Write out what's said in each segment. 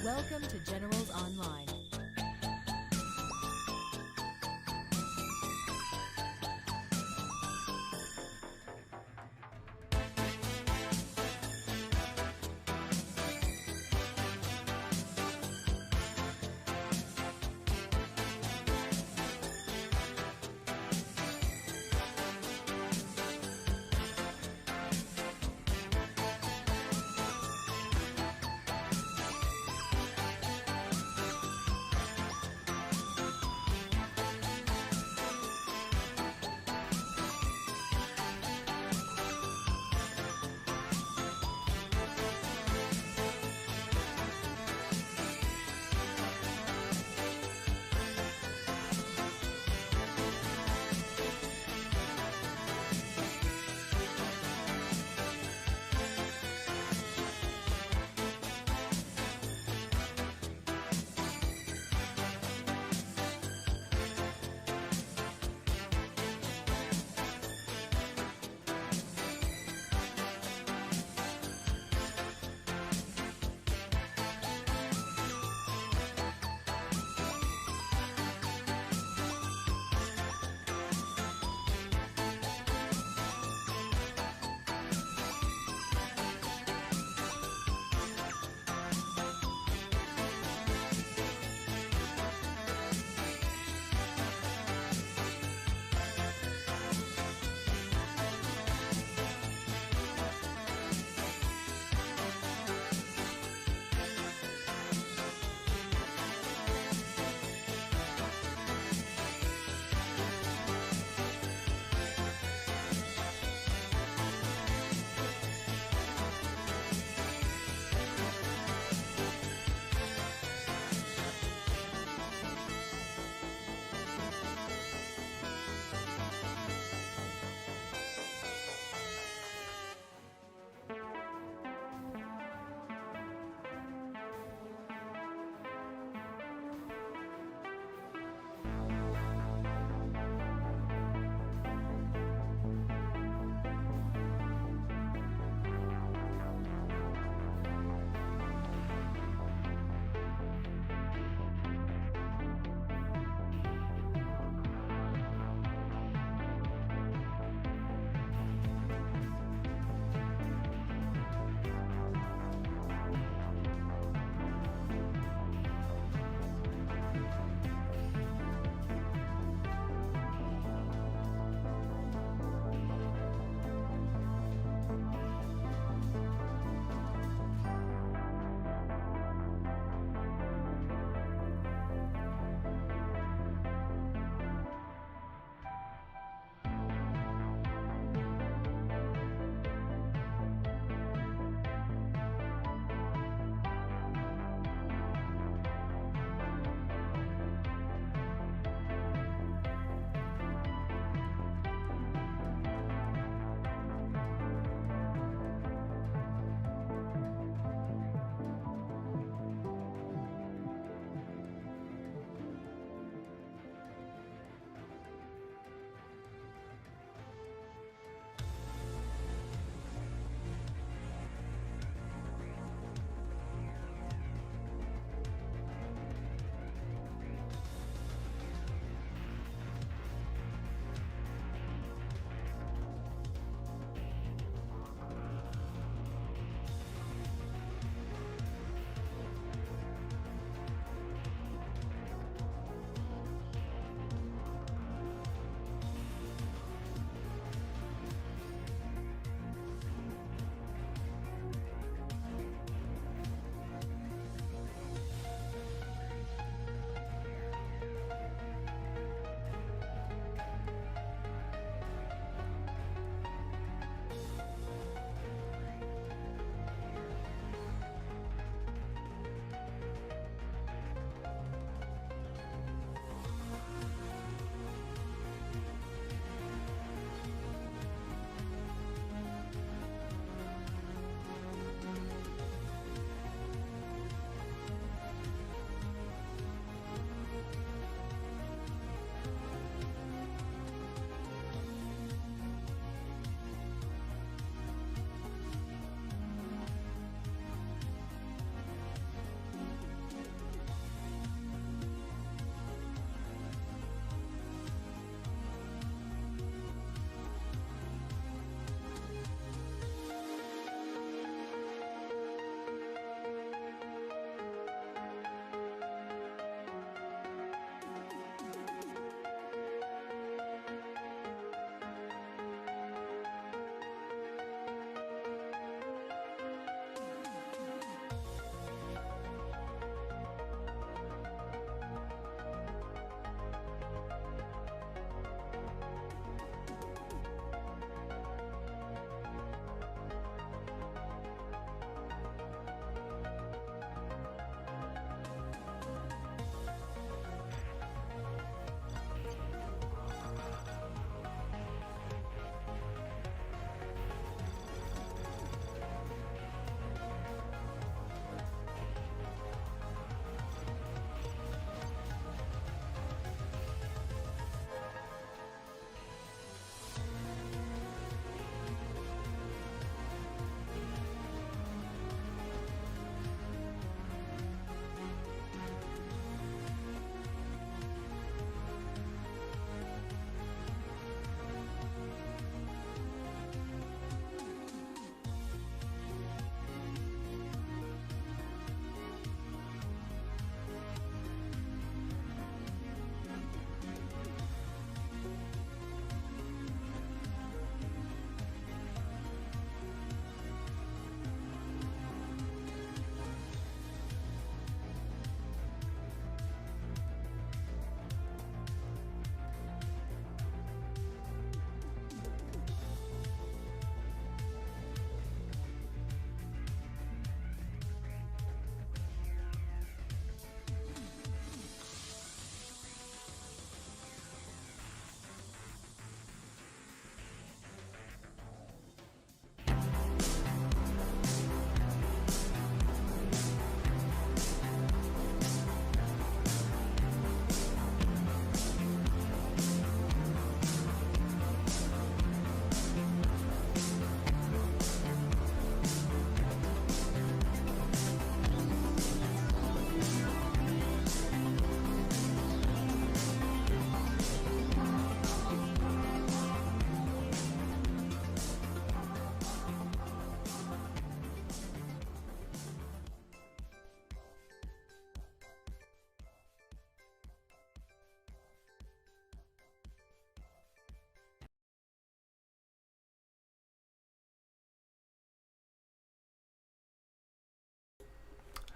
Welcome to Generals Online.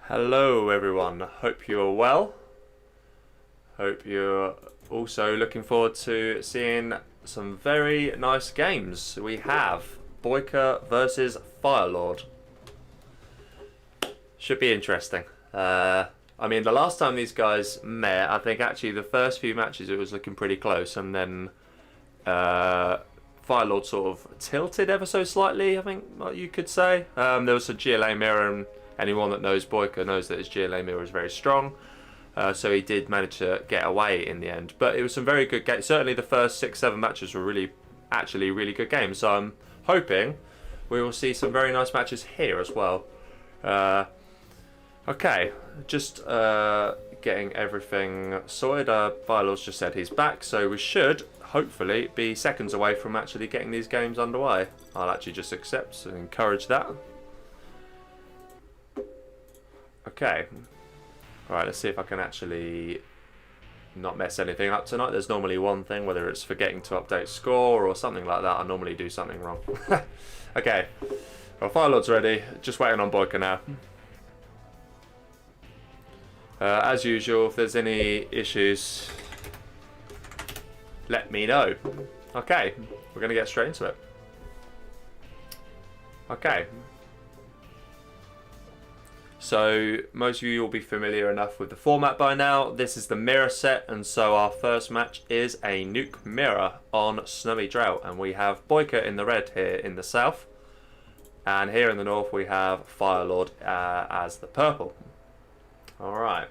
Hello everyone, hope you're well. Hope you're also looking forward to seeing some very nice games. We have BoYcaH versus FireLorD. Should be interesting. I mean, the last time these guys met, I think actually the first few matches it was looking pretty close, and then FireLorD sort of tilted ever so slightly, I think what you could say. There was a GLA mirror, and anyone that knows BoYcaH knows that his GLA mirror is very strong. So he did manage to get away in the end. But it was some very good games. Certainly the first 6-7 matches were actually really good games. So I'm hoping we will see some very nice matches here as well. Okay, just getting everything sorted. FireLorD's just said he's back, so we should hopefully be seconds away from actually getting these games underway. I'll actually just accept and encourage that. Okay. Alright, let's see if I can actually not mess anything up tonight. There's normally one thing, whether it's forgetting to update score or something like that. I normally do something wrong. Okay. Well, FireLorD's ready. Just waiting on BoYcaH now. As usual, if there's any issues, let me know. Okay, we're going to get straight into it. Okay. So, most of you will be familiar enough with the format by now. This is the mirror set, and so our first match is a Nuke mirror on Snowy Drought. And we have BoYcaH in the red here in the south. And here in the north we have FireLorD as the purple. Alright.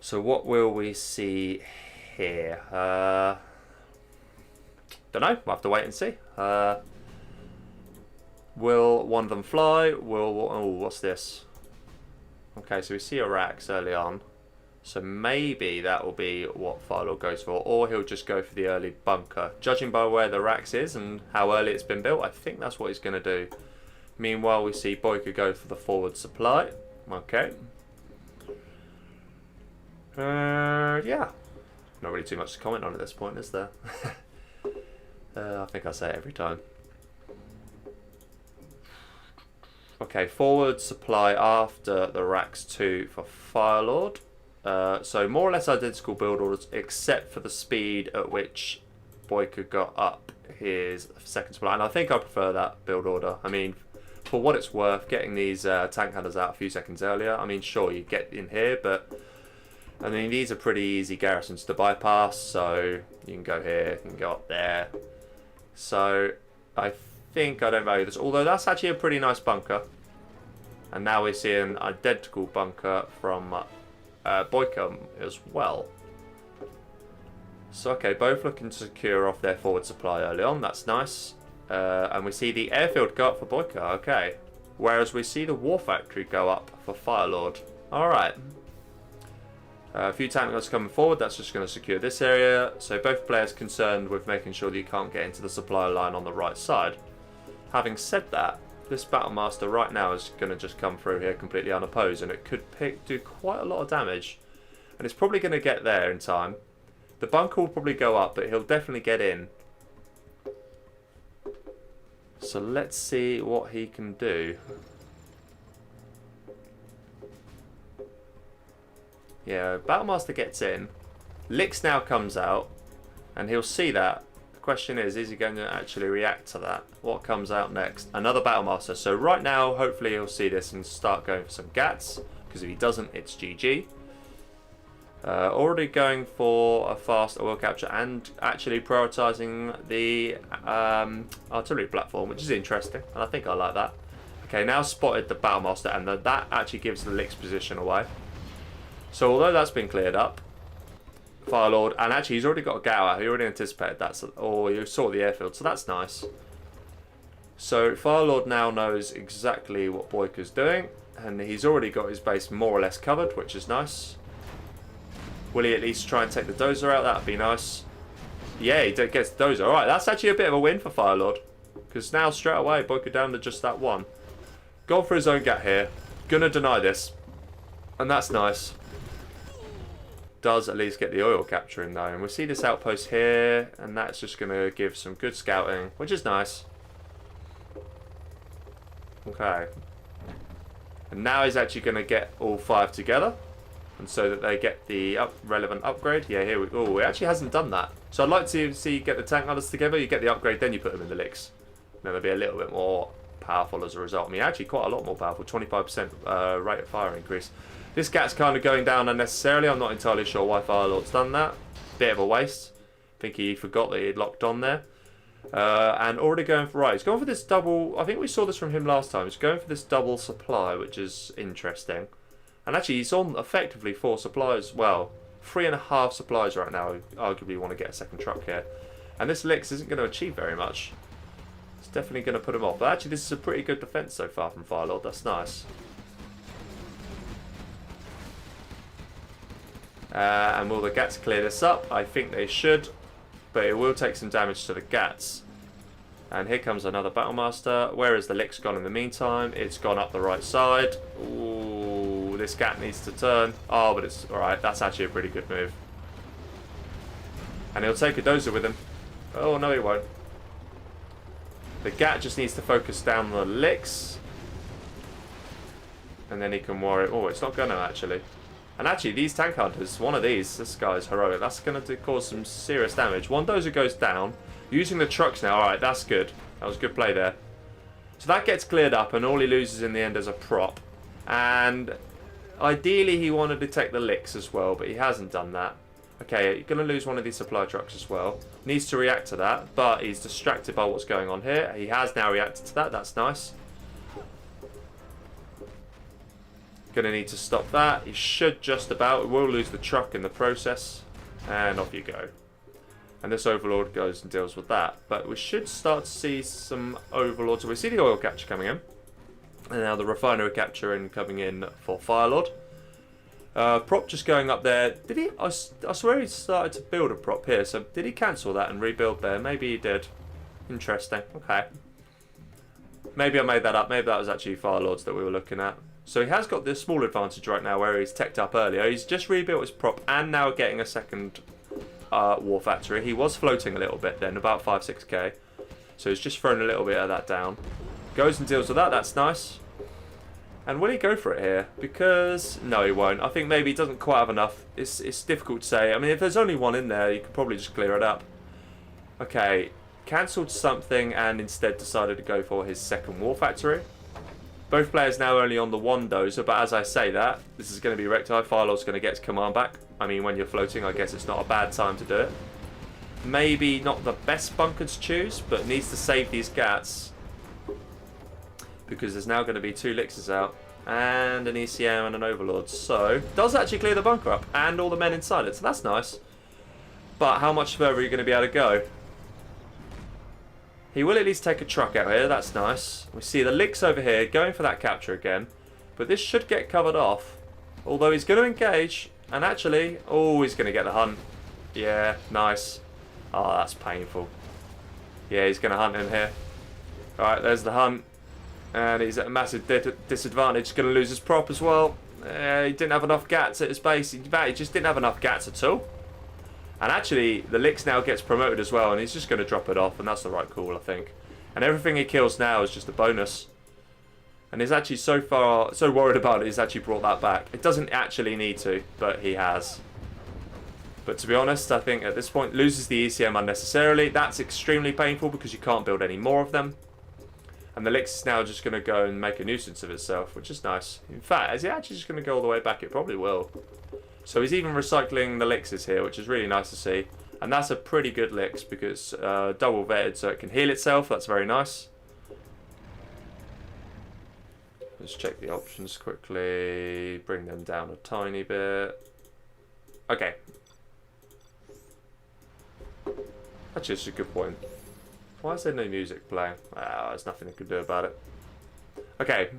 So what will we see here? Don't know. We'll have to wait and see. Will one of them fly? Oh, what's this? Okay, so we see a Rax early on. So maybe that will be what FireLorD goes for. Or he'll just go for the early bunker. Judging by where the Rax is and how early it's been built, I think that's what he's going to do. Meanwhile, we see BoYcaH go for the forward supply. Okay. Yeah. Not really too much to comment on at this point, is there? I think I say it every time. Okay, forward supply after the Rax 2 for FireLorD. So more or less identical build orders, except for the speed at which BoYcaH got up his second supply. And I think I prefer that build order. I mean, for what it's worth, getting these tank hunters out a few seconds earlier. I mean, sure, you get in here, but I mean, these are pretty easy garrisons to bypass. So you can go here, you can go up there. So I think I don't value this, although that's actually a pretty nice bunker. And now we're seeing an identical bunker from BoYcaH as well. So okay, both looking to secure off their forward supply early on. That's nice. And we see the airfield go up for BoYcaH, okay. Whereas we see the war factory go up for FireLorD. Alright. A few tank guns coming forward, that's just going to secure this area. So both players concerned with making sure that you can't get into the supply line on the right side. Having said that, this Battlemaster right now is going to just come through here completely unopposed, and it could do quite a lot of damage. And it's probably going to get there in time. The bunker will probably go up, but he'll definitely get in. So let's see what he can do. Yeah, Battlemaster gets in. Lix now comes out, and he'll see that. The question is he going to actually react to that? What comes out next? Another Battlemaster. So right now, hopefully he'll see this and start going for some gats, because if he doesn't, it's GG. Already going for a fast oil capture and actually prioritising the artillery platform, which is interesting, and I think I like that. Okay, now spotted the Battlemaster, and that actually gives the Lix position away. So although that's been cleared up, FireLorD, and actually he's already got a Gower, he already anticipated that, or you saw the airfield, so that's nice. So FireLorD now knows exactly what BoYcaH's doing, and he's already got his base more or less covered, which is nice. Will he at least try and take the dozer out? That'd be nice. Yeah, he gets the dozer. Alright, that's actually a bit of a win for FireLorD, because now straight away BoYcaH down to just that one. Gone for his own gat here. Gonna deny this. And that's nice. Does at least get the oil capture in though. And we see this outpost here, and that's just going to give some good scouting, which is nice. Okay. And now he's actually going to get all 5 together. And so that they get the relevant upgrade. Yeah, here we go. Oh, it actually hasn't done that. So I'd like to see you get the tank hunters together. You get the upgrade, then you put them in the licks. Then they'll be a little bit more powerful as a result. I mean, actually quite a lot more powerful. 25% rate of fire increase. This gat's kind of going down unnecessarily. I'm not entirely sure why FireLorD's done that. Bit of a waste. I think he forgot that he'd locked on there. And already going for... Right, he's going for this double... I think we saw this from him last time. He's going for this double supply, which is interesting. And actually, he's on effectively 4 supplies. Well, 3.5 supplies right now. Arguably want to get a second truck here. And this Licks isn't going to achieve very much. It's definitely going to put him off. But actually, this is a pretty good defense so far from FireLorD. That's nice. And will the Gats clear this up? I think they should. But it will take some damage to the Gats. And here comes another Battlemaster. Where is the Licks gone in the meantime? It's gone up the right side. Ooh, this Gat needs to turn. Oh, but it's alright. That's actually a pretty good move. And he'll take a dozer with him. Oh, no, he won't. The Gat just needs to focus down the Licks. And then he can worry. Oh, it's not going to actually. And actually, these tank hunters, one of these, this guy's heroic. That's going to cause some serious damage. One dozer goes down. Using the trucks now. Alright, that's good. That was good play there. So that gets cleared up, and all he loses in the end is a prop. And ideally, he wanted to take the Licks as well, but he hasn't done that. Okay, you're going to lose one of these supply trucks as well. Needs to react to that, but he's distracted by what's going on here. He has now reacted to that. That's nice. Going to need to stop that. He should just about. We'll lose the truck in the process. And off you go. And this Overlord goes and deals with that. But we should start to see some Overlords. So we see the oil capture coming in. And now the refinery capture coming in for FireLorD. Prop just going up there. Did he? I swear he started to build a prop here. So did he cancel that and rebuild there? Maybe he did. Interesting. Okay. Maybe I made that up. Maybe that was actually FireLords that we were looking at. So he has got this small advantage right now where he's teched up earlier. He's just rebuilt his prop and now getting a second war factory. He was floating a little bit then, about 5-6k. So he's just thrown a little bit of that down. Goes and deals with that. That's nice. And will he go for it here? Because no, he won't. I think maybe he doesn't quite have enough. It's difficult to say. I mean, if there's only one in there, you could probably just clear it up. Okay, cancelled something and instead decided to go for his second war factory. Both players now only on the one dozer, but as I say that, this is going to be rectified. FireLorD's going to get his command back. I mean, when you're floating, I guess it's not a bad time to do it. Maybe not the best bunker to choose, but needs to save these Gats. Because there's now going to be 2 Lixers out. And an ECM and an Overlord. So, does actually clear the bunker up. And all the men inside it. So that's nice. But how much further are you going to be able to go? He will at least take a truck out here. That's nice. We see the Licks over here going for that capture again. But this should get covered off. Although he's going to engage. And actually, oh, he's going to get the hunt. Yeah, nice. Oh, that's painful. Yeah, he's going to hunt him here. Alright, there's the hunt. And he's at a massive disadvantage. Going to lose his prop as well. He didn't have enough Gats at his base. In fact, he just didn't have enough Gats at all. And actually, the Licks now gets promoted as well. And he's just going to drop it off. And that's the right call, I think. And everything he kills now is just a bonus. And he's actually so worried about it, he's actually brought that back. It doesn't actually need to, but he has. But to be honest, I think at this point, loses the ECM unnecessarily. That's extremely painful because you can't build any more of them. And the Licks is now just going to go and make a nuisance of itself, which is nice. In fact, is he actually just going to go all the way back? It probably will. So he's even recycling the Lickses here, which is really nice to see. And that's a pretty good Licks because double vetted so it can heal itself. That's very nice. Let's check the options quickly. Bring them down a tiny bit. Okay. That's just a good point. Why is there no music playing? Ah, there's nothing I can do about it. Okay.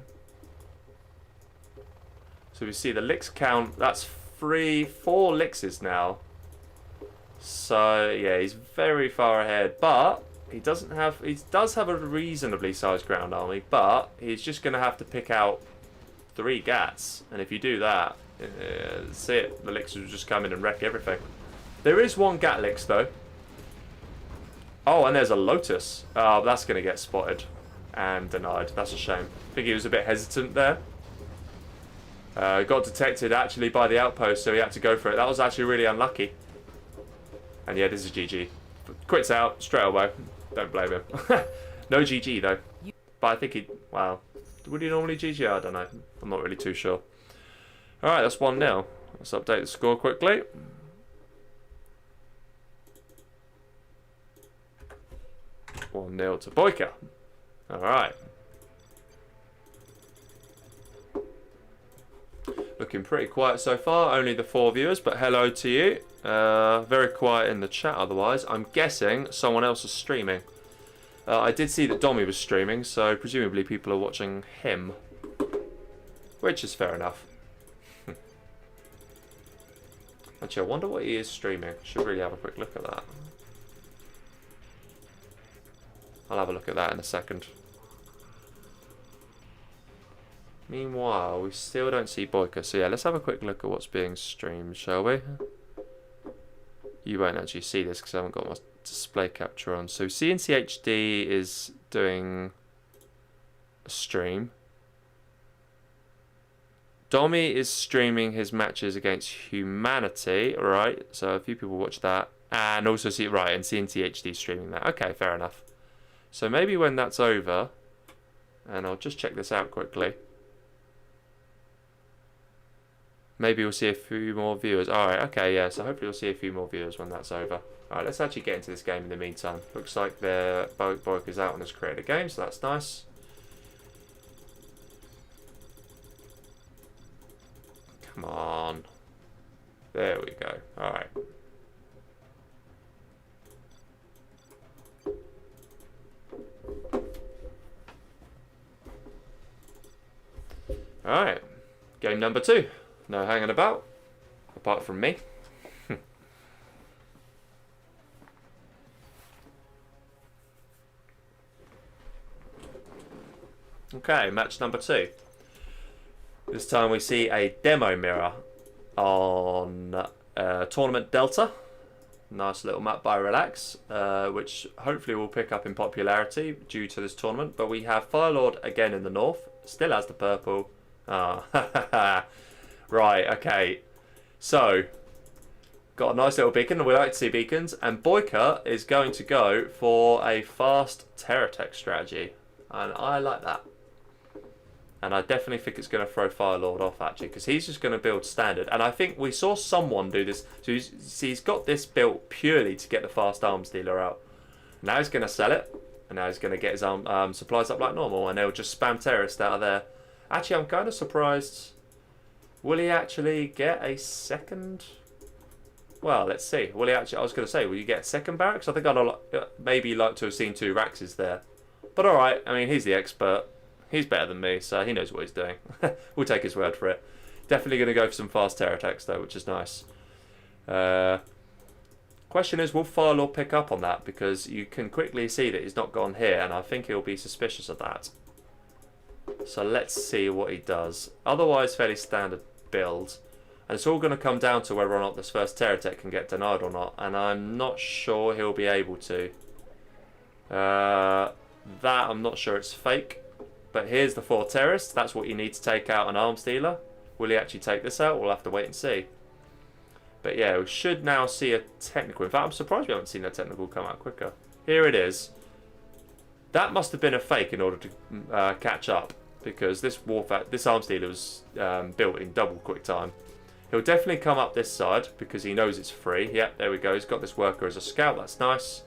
So we see the Licks count. That's 4 Lickses now. So yeah, he's very far ahead. But he doesn't have. He does have a reasonably sized ground army, but he's just going to have to pick out 3 Gats. And if you do that, that's it. The Licks will just come in and wreck everything. There is 1 Gat Licks though. Oh, and there's a Lotus. Oh, that's going to get spotted and denied. That's a shame. I think he was a bit hesitant there. Got detected actually by the outpost, so he had to go for it. That was actually really unlucky. And yeah, this is GG. Quits out straight away. Don't blame him. No GG though. But I think he... Wow. Would he normally GG? I don't know. I'm not really too sure. Alright, that's 1-0. Let's update the score quickly. One 1-0 to BoYcaH. Alright. Looking pretty quiet so far. Only the 4 viewers, but hello to you. Very quiet in the chat otherwise. I'm guessing someone else is streaming. I did see that Dommy was streaming, so presumably people are watching him. Which is fair enough. Actually, I wonder what he is streaming. Should really have a quick look at that. I'll have a look at that in a second. Meanwhile, we still don't see BoYcaH. So yeah, let's have a quick look at what's being streamed, shall we? You won't actually see this because I haven't got my display capture on. So CNCHD is doing a stream. Dommy is streaming his matches against Humanity, right? So a few people watch that. And also see, right, and CNCHD streaming that. Okay, fair enough. So maybe when that's over, and I'll just check this out quickly. Maybe we'll see a few more viewers. Alright, okay, yeah, so hopefully we'll see a few more viewers when that's over. Alright, let's actually get into this game in the meantime. Looks like BoYcaH's out and has created a game, so that's nice. Come on. There we go. Alright. Alright. Game number 2. No hanging about. Apart from me. Okay, match number 2. This time we see a demo mirror on Tournament Delta. Nice little map by Relax, which hopefully will pick up in popularity due to this tournament. But we have FireLorD again in the north, still has the purple. Ah, right, okay. So, got a nice little beacon, and we like to see beacons. And BoYcaH is going to go for a fast Terratech strategy. And I like that. And I definitely think it's going to throw FireLorD off, actually, because he's just going to build standard. And I think we saw someone do this. So he's got this built purely to get the fast arms dealer out. Now he's going to sell it. And now he's going to get his supplies up like normal. And they'll just spam terrorists out of there. Actually, I'm kind of surprised. Will he actually get a second? Well, let's see. Will he actually? I was going to say, will you get a second barracks? I think I'd maybe like to have seen 2 Raxes there. But alright, I mean, he's the expert. He's better than me, so he knows what he's doing. We'll take his word for it. Definitely going to go for some fast Terratechs, though, which is nice. Question is, will FireLorD pick up on that? Because you can quickly see that he's not gone here, and I think he'll be suspicious of that. So let's see what he does. Otherwise, fairly standard build. And it's all going to come down to whether or not this first Terratech can get denied or not. And I'm not sure he'll be able to. That I'm not sure it's fake. But here's the 4 terrorists. That's what you need to take out an arms dealer. Will he actually take this out? We'll have to wait and see. But yeah, we should now see a technical. In fact, I'm surprised we haven't seen a technical come out quicker. Here it is. That must have been a fake in order to catch up. Because this arms dealer was built in double quick time. He'll definitely come up this side because he knows it's free. Yep, there we go. He's got this worker as a scout. That's nice.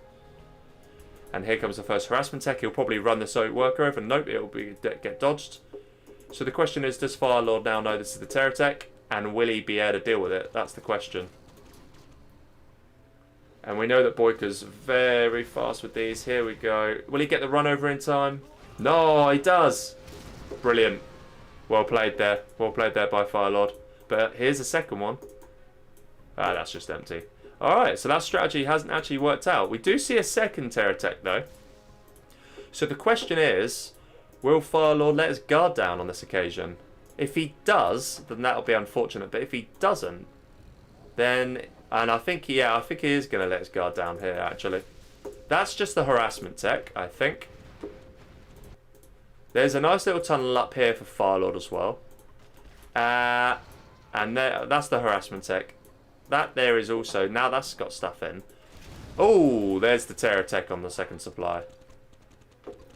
And here comes the first harassment tech. He'll probably run this worker over. Nope, it'll get dodged. So the question is, does FireLorD now know this is the Terratech? And will he be able to deal with it? That's the question. And we know that BoYcaH's very fast with these. Here we go. Will he get the run over in time? No, he does. Brilliant. Well played there. Well played there by FireLorD. But here's the second one. Ah, that's just empty. Alright, so that strategy hasn't actually worked out. We do see a second Terratech though. So the question is, will FireLorD let his guard down on this occasion? If he does, then that'll be unfortunate. But if he doesn't, then... And I think he is going to let his guard down here, actually. That's just the harassment tech, I think. There's a nice little tunnel up here for FireLorD as well. And that's the harassment tech. That there is also... Now that's got stuff in. Oh, there's the Terror tech on the second supply.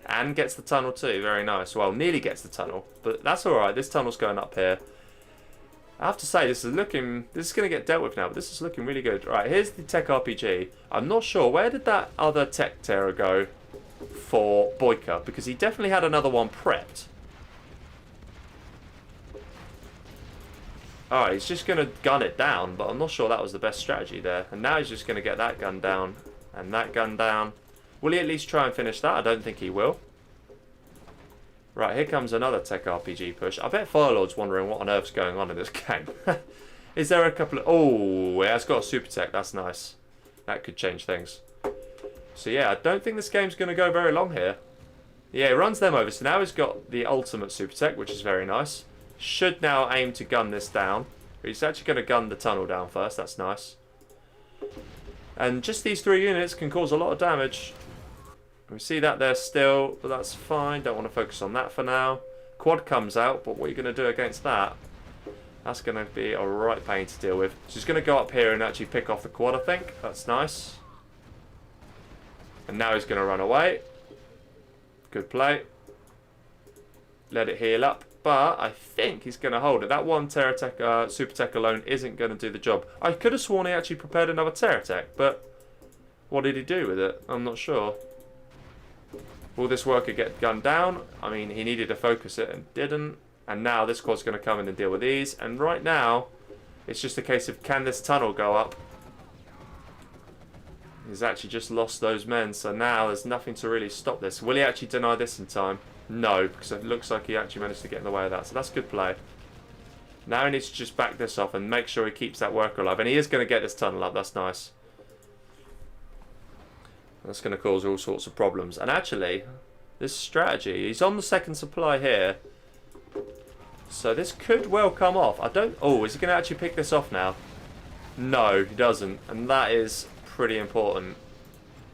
And gets the tunnel too. Very nice. Well, nearly gets the tunnel. But that's alright. This tunnel's going up here. I have to say, this is going to get dealt with now, but this is looking really good. Right, here's the tech RPG. I'm not sure. Where did that other tech terror go for BoYcaH? Because he definitely had another one prepped. Alright, he's just going to gun it down, but I'm not sure that was the best strategy there. And now he's just going to get that gun down and that gun down. Will he at least try and finish that? I don't think he will. Right, here comes another tech RPG push. I bet FireLorD's wondering what on earth's going on in this game. Is there a couple of... Oh, yeah, it's got a super tech. That's nice. That could change things. So, yeah, I don't think this game's going to go very long here. Yeah, he runs them over. So now he's got the ultimate super tech, which is very nice. Should now aim to gun this down. He's actually going to gun the tunnel down first. That's nice. And just these 3 units can cause a lot of damage. We see that there still, but that's fine. Don't want to focus on that for now. Quad comes out, but what are you going to do against that? That's going to be a right pain to deal with. So he's going to go up here and actually pick off the quad, I think. That's nice. And now he's going to run away. Good play. Let it heal up. But I think he's going to hold it. That one Terror Tech, Super Tech alone isn't going to do the job. I could have sworn he actually prepared another Terror Tech, but what did he do with it? I'm not sure. Will this worker get gunned down? I mean, he needed to focus it and didn't. And now this quad's going to come in and deal with these. And right now, it's just a case of can this tunnel go up? He's actually just lost those men. So now there's nothing to really stop this. Will he actually deny this in time? No, because it looks like he actually managed to get in the way of that. So that's good play. Now he needs to just back this off and make sure he keeps that worker alive. And he is going to get this tunnel up. That's nice. That's going to cause all sorts of problems. And actually, this strategy, he's on the second supply here. So this could well come off. I don't... Oh, is he going to actually pick this off now? No, he doesn't. And that is pretty important.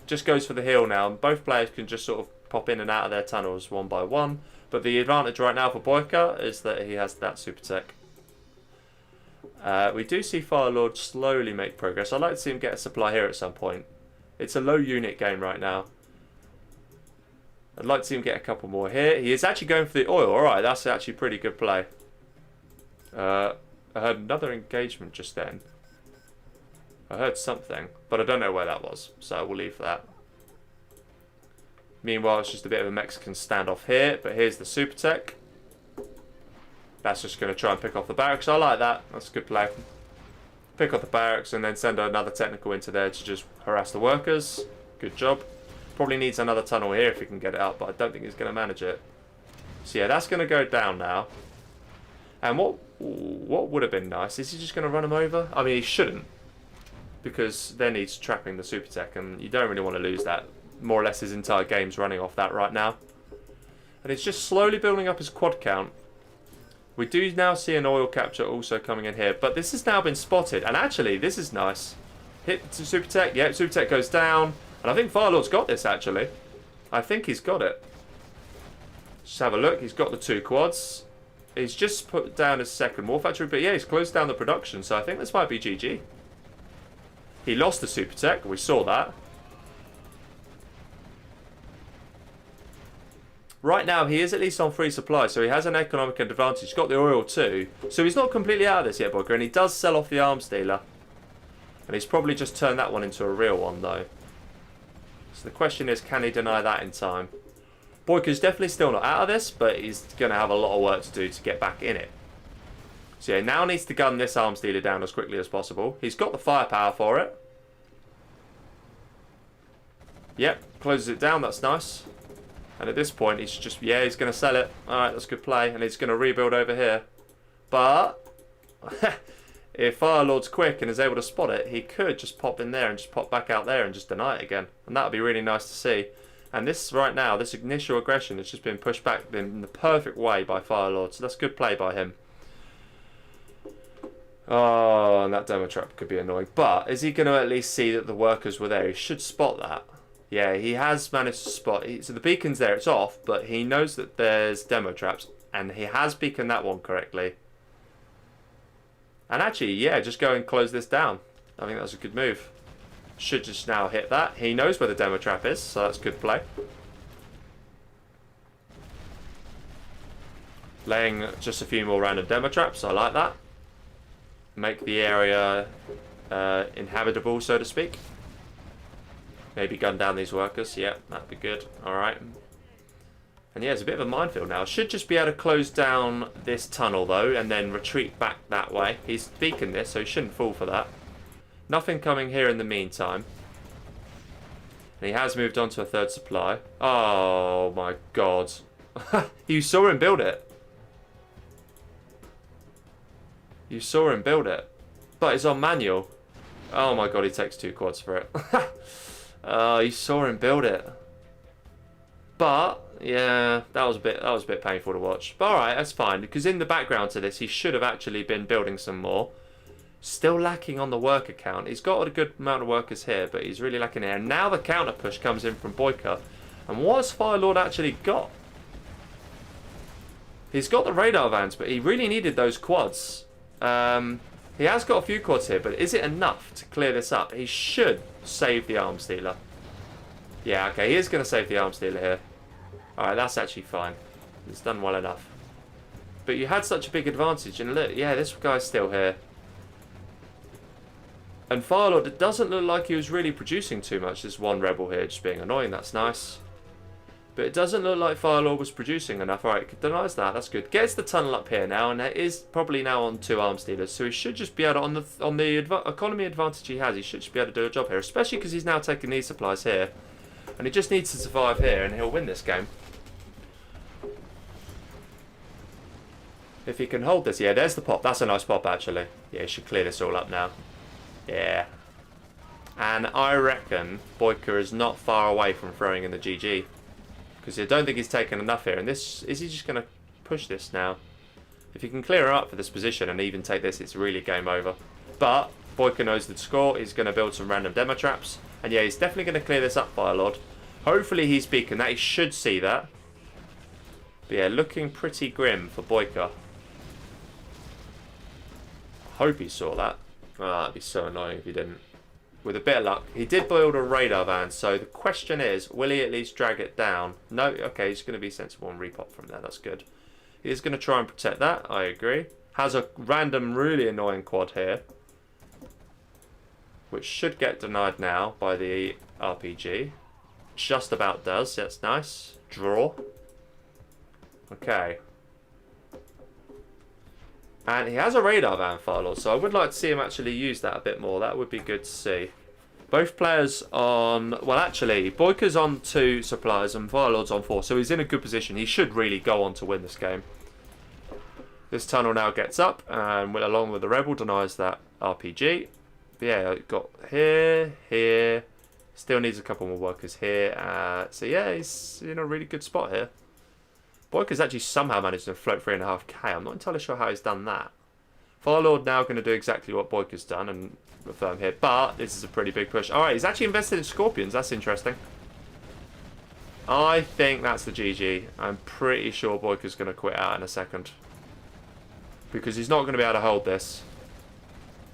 Just goes for the heal now. And both players can just sort of pop in and out of their tunnels one by one. But the advantage right now for BoYcaH is that he has that super tech. We do see FireLorD slowly make progress. I'd like to see him get a supply here at some point. It's a low unit game right now. I'd like to see him get a couple more here. He is actually going for the oil. Alright, that's actually pretty good play. I heard another engagement just then. I heard something, but I don't know where that was. So we'll leave that. Meanwhile, it's just a bit of a Mexican standoff here. But here's the super tech. That's just going to try and pick off the barracks. I like that. That's a good play. Pick off the barracks and then send another technical into there to just harass the workers. Good job. Probably needs another tunnel here if he can get it up, but I don't think he's going to manage it. So yeah, that's going to go down now. And what would have been nice, is he just going to run him over? I mean, he shouldn't. Because then he's trapping the super tech and you don't really want to lose that. More or less his entire game's running off that right now. And it's just slowly building up his quad count. We do now see an oil capture also coming in here, but this has now been spotted. And actually, this is nice. Hit to super tech. Yeah, super tech goes down. And I think FireLorD's got this, actually. I think he's got it. Just have a look. He's got the 2 quads. He's just put down his second war factory, but yeah, he's closed down the production, so I think this might be GG. He lost the super tech. We saw that. Right now, he is at least on free supply, so he has an economic advantage. He's got the oil too. So he's not completely out of this yet, BoYcaH, and he does sell off the arms dealer. And he's probably just turned that one into a real one, though. So the question is, can he deny that in time? BoYcaH's definitely still not out of this, but he's going to have a lot of work to do to get back in it. So yeah, now needs to gun this arms dealer down as quickly as possible. He's got the firepower for it. Yep, closes it down, that's nice. And at this point, he's just, yeah, he's going to sell it. Alright, that's good play. And he's going to rebuild over here. But, if FireLorD's quick and is able to spot it, he could just pop in there and just pop back out there and just deny it again. And that would be really nice to see. And this, right now, this initial aggression has just been pushed back in the perfect way by FireLorD. So that's good play by him. Oh, and that demo trap could be annoying. But, is he going to at least see that the workers were there? He should spot that. Yeah, he has managed to spot... So the beacon's there, it's off, but he knows that there's demo traps. And he has beaconed that one correctly. And actually, yeah, just go and close this down. I think that's a good move. Should just now hit that. He knows where the demo trap is, so that's good play. Laying just a few more random demo traps. I like that. Make the area inhabitable, so to speak. Maybe gun down these workers. Yeah, that'd be good. Alright. And yeah, it's a bit of a minefield now. Should just be able to close down this tunnel, though, and then retreat back that way. He's beaconed this, so he shouldn't fall for that. Nothing coming here in the meantime. And he has moved on to a third supply. Oh, my God. You saw him build it. You saw him build it. But it's on manual. Oh, my God, he takes 2 quads for it. You saw him build it. But yeah, that was a bit painful to watch. But alright, that's fine, because in the background to this, he should have actually been building some more. Still lacking on the worker count. He's got a good amount of workers here, but he's really lacking here. And now the counter push comes in from BoYcaH. And what has FireLorD actually got? He's got the radar vans, but he really needed those quads. He has got a few quads here, but is it enough to clear this up? He should save the arms dealer. Yeah, okay, he is going to save the arms dealer here. Alright, that's actually fine. It's done well enough. But you had such a big advantage, and look, yeah, this guy's still here. And FireLorD, it doesn't look like he was really producing too much. There's one rebel here just being annoying, that's nice. But it doesn't look like FireLorD was producing enough. Alright, denies that, that's good. Gets the tunnel up here now, and it is probably now on 2 arms dealers. So he should just be able to, on the economy advantage he has, he should just be able to do a job here. Especially because he's now taking these supplies here. And he just needs to survive here, and he'll win this game. If he can hold this. Yeah, there's the pop. That's a nice pop, actually. Yeah, he should clear this all up now. Yeah. And I reckon BoYcaH is not far away from throwing in the GG. Because I don't think he's taken enough here. And this, is he just going to push this now? If he can clear her up for this position and even take this, it's really game over. But BoYcaH knows the score. He's going to build some random demo traps. And yeah, he's definitely going to clear this up, FireLorD. Hopefully he's beaconed that. He should see that. But yeah, looking pretty grim for BoYcaH. Hope he saw that. Oh, that'd be so annoying if he didn't. With a bit of luck, he did build a radar van, so the question is, will he at least drag it down? No, okay, he's going to be sensible and repop from there, that's good. He's going to try and protect that, I agree. Has a random, really annoying quad here. Which should get denied now by the RPG. Just about does, that's nice. Draw. Okay. And he has a radar van, FireLorD, so I would like to see him actually use that a bit more. That would be good to see. Both players on... Well, actually, BoYcaH's on 2 supplies and FireLorD's on 4, so he's in a good position. He should really go on to win this game. This tunnel now gets up, and along with the Rebel, denies that RPG. But yeah, got here, here. Still needs a couple more workers here. So yeah, he's in a really good spot here. BoYcaH's actually somehow managed to float 3.5k. I'm not entirely sure how he's done that. FireLorD now going to do exactly what BoYcaH's done and affirm here. But this is a pretty big push. Alright, he's actually invested in Scorpions. That's interesting. I think that's the GG. I'm pretty sure BoYcaH's going to quit out in a second. Because he's not going to be able to hold this.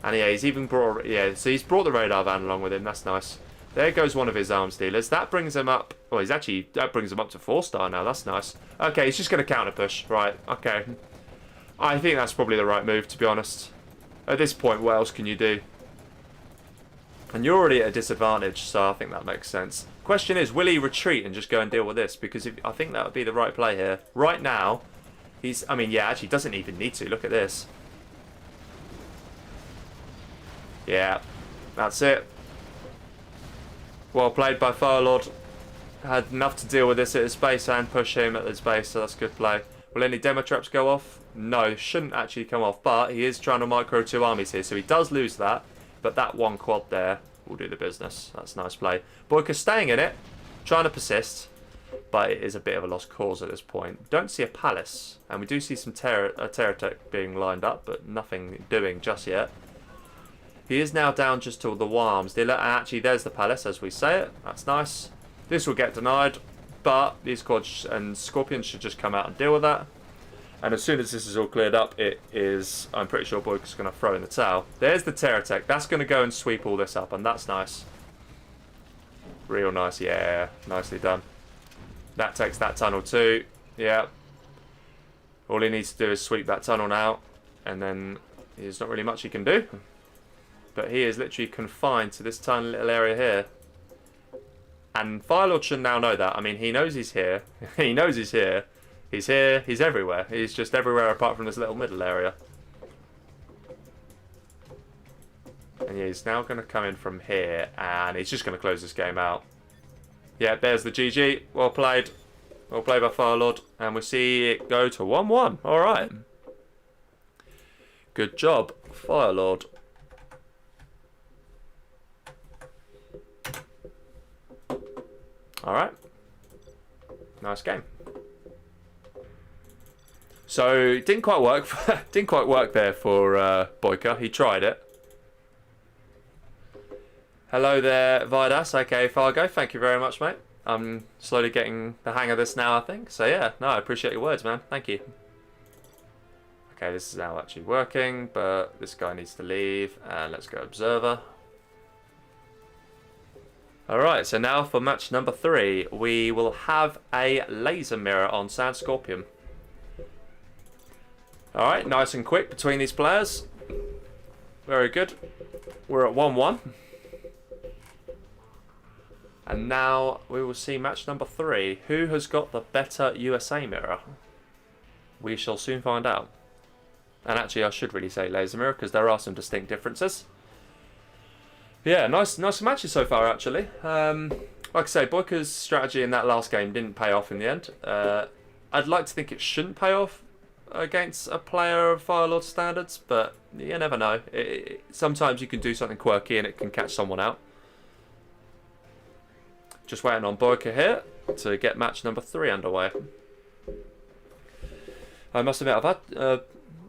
And yeah, he's even brought... Yeah, so he's brought the radar van along with him. That's nice. There goes one of his arms dealers. That brings him up... Well, he's actually... That brings him up to 4-star now. That's nice. Okay, he's just going to counter push. Right, okay. I think that's probably the right move, to be honest. At this point, what else can you do? And you're already at a disadvantage, so I think that makes sense. Question is, will he retreat and just go and deal with this? Because I think that would be the right play here. Right now, he's... I mean, yeah, actually doesn't even need to. Look at this. Yeah, that's it. Well played by FireLorD. Had enough to deal with this at his base and push him at his base, so that's good play. Will any demo traps go off? No, shouldn't actually come off, but he is trying to micro 2 armies here, so he does lose that. But that 1 quad there will do the business. That's nice play. BoYcaH staying in it, trying to persist, but it is a bit of a lost cause at this point. Don't see a palace, and we do see some Terratech being lined up, but nothing doing just yet. He is now down just to the 1 arms dealer. Actually, there's the palace as we say it. That's nice. This will get denied, but these quads and Scorpions should just come out and deal with that. And as soon as this is all cleared up, it is, I'm pretty sure BoYcaH's going to throw in the towel. There's the Terratech. That's going to go and sweep all this up, and that's nice. Real nice, yeah. Nicely done. That takes that tunnel too. Yeah. All he needs to do is sweep that tunnel now, and then there's not really much he can do. But he is literally confined to this tiny little area here. And FireLorD should now know that. I mean, he knows he's here. He knows he's here. He's here. He's everywhere. He's just everywhere apart from this little middle area. And yeah, he's now going to come in from here, and he's just going to close this game out. Yeah, there's the GG. Well played. Well played by FireLorD. And we see it go to 1-1. All right. Good job, FireLorD. All right. Nice game. So it didn't quite work. Didn't quite work there for BoYcaH. He tried it. Hello there, Vidas. Okay, Fargo. Thank you very much, mate. I'm slowly getting the hang of this now, I think. So yeah, no, I appreciate your words, man. Thank you. Okay, this is now actually working, but this guy needs to leave. And let's go Observer. Alright, so now for match number 3, we will have a laser mirror on Sand Scorpion. Alright, nice and quick between these players. Very good. We're at 1-1. And now we will see match number 3. Who has got the better USA mirror? We shall soon find out. And actually, I should really say laser mirror, because there are some distinct differences. Yeah, nice matches so far, actually. Like I say, BoYcaH's strategy in that last game didn't pay off in the end. I'd like to think it shouldn't pay off against a player of FireLorD standards, but you never know. Sometimes you can do something quirky and it can catch someone out. Just waiting on BoYcaH here to get match number 3 underway. I must admit, I've had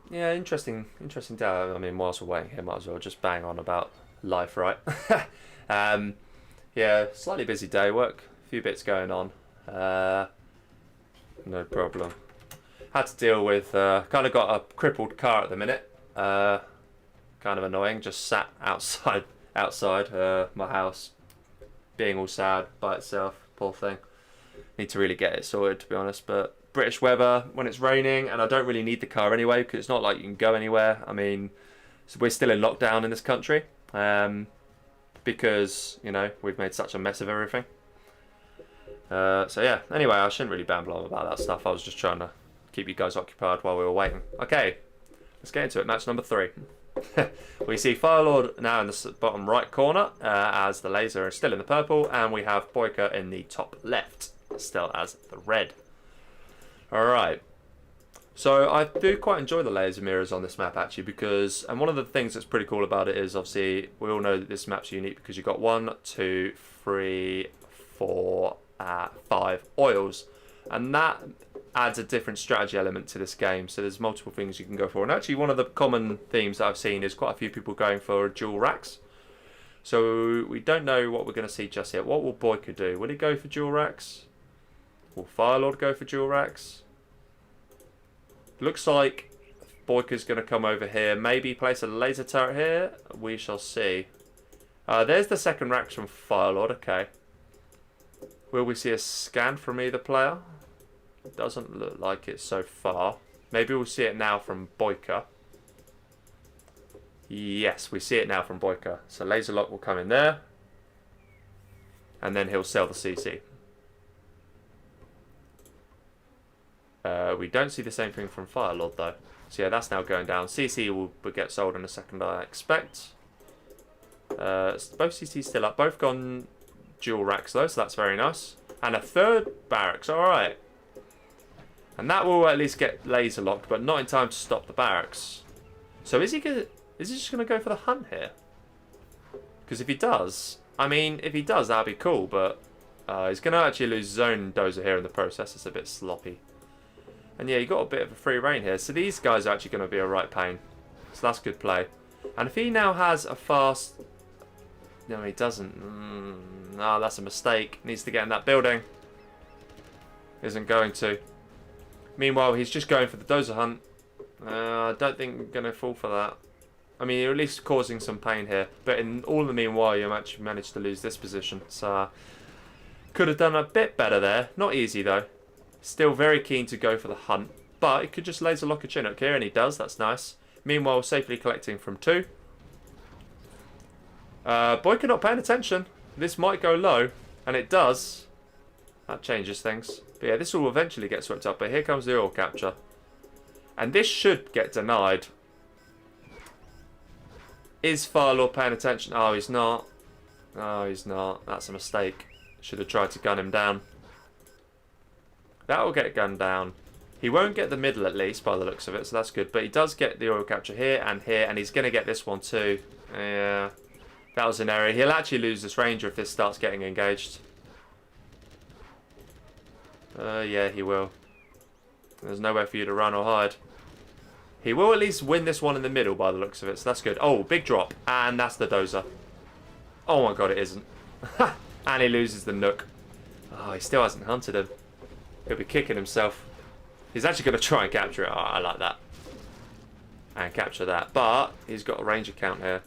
yeah, interesting day. I mean, whilst we're waiting here, might as well just bang on about life, right? Yeah, slightly busy day, work, a few bits going on. No problem. Had to deal with, kind of got a crippled car at the minute. Kind of annoying, just sat outside my house, being all sad by itself, poor thing. Need to really get it sorted, to be honest, but British weather when it's raining, and I don't really need the car anyway, because it's not like you can go anywhere. I mean, we're still in lockdown in this country. Because, you know, we've made such a mess of everything. So yeah, anyway, I shouldn't really babble on about that stuff. I was just trying to keep you guys occupied while we were waiting. Okay, let's get into it. Match number 3. We see FireLorD now in the bottom right corner, as the laser is still in the purple, and we have BoYcaH in the top left, still as the red. Alright. So I do quite enjoy the laser mirrors on this map, actually, because, and one of the things that's pretty cool about it is, obviously, we all know that this map's unique because you've got 1, 2, 3, 4, 5 oils, and that adds a different strategy element to this game. So there's multiple things you can go for, and actually one of the common themes that I've seen is quite a few people going for dual racks. So we don't know what we're going to see just yet. What will BoYcaH do? Will he go for dual racks? Will FireLorD go for dual racks? Looks like BoYcaH's going to come over here. Maybe place a laser turret here. We shall see. There's the second rack from FireLorD. Okay. Will we see a scan from either player? Doesn't look like it so far. Maybe we'll see it now from BoYcaH. Yes, we see it now from BoYcaH. So laser lock will come in there. And then he'll sell the CC. We don't see the same thing from FireLorD though. So yeah, that's now going down. CC will get sold in a second, I expect. Both CCs still up. Both gone dual racks though, so that's very nice. And a third barracks, alright. And that will at least get laser locked, but not in time to stop the barracks. So is he just gonna go for the hunt here? Because if he does, I mean, if he does, that'd be cool, but he's gonna actually lose his own dozer here in the process. It's a bit sloppy. And yeah, you got a bit of a free reign here. So these guys are actually going to be a right pain. So that's good play. And if he now has a fast... No, he doesn't. No, that's a mistake. Needs to get in that building. Isn't going to. Meanwhile, he's just going for the dozer hunt. I don't think we're going to fall for that. I mean, you're at least causing some pain here. But in all the meanwhile, you actually managed to lose this position. So, could have done a bit better there. Not easy, though. Still very keen to go for the hunt. But he could just laser lock a Chinook here, and he does. That's nice. Meanwhile, safely collecting from 2. BoYcaH not paying attention. This might go low. And it does. That changes things. But yeah, this will eventually get swept up. But here comes the oil capture. And this should get denied. Is FireLorD paying attention? Oh, he's not. Oh, he's not. That's a mistake. Should have tried to gun him down. That will get gunned down. He won't get the middle, at least, by the looks of it, so that's good. But he does get the oil capture here, and he's going to get this one too. Yeah, that was an error. He'll actually lose this Ranger if this starts getting engaged. Yeah, he will. There's nowhere for you to run or hide. He will at least win this one in the middle by the looks of it, so that's good. Oh, big drop. And that's the dozer. Oh my god, it isn't. And he loses the Nuke. Oh, he still hasn't hunted him. He'll be kicking himself. He's actually going to try and capture it. Oh, I like that. And capture that. But he's got a Ranger count here.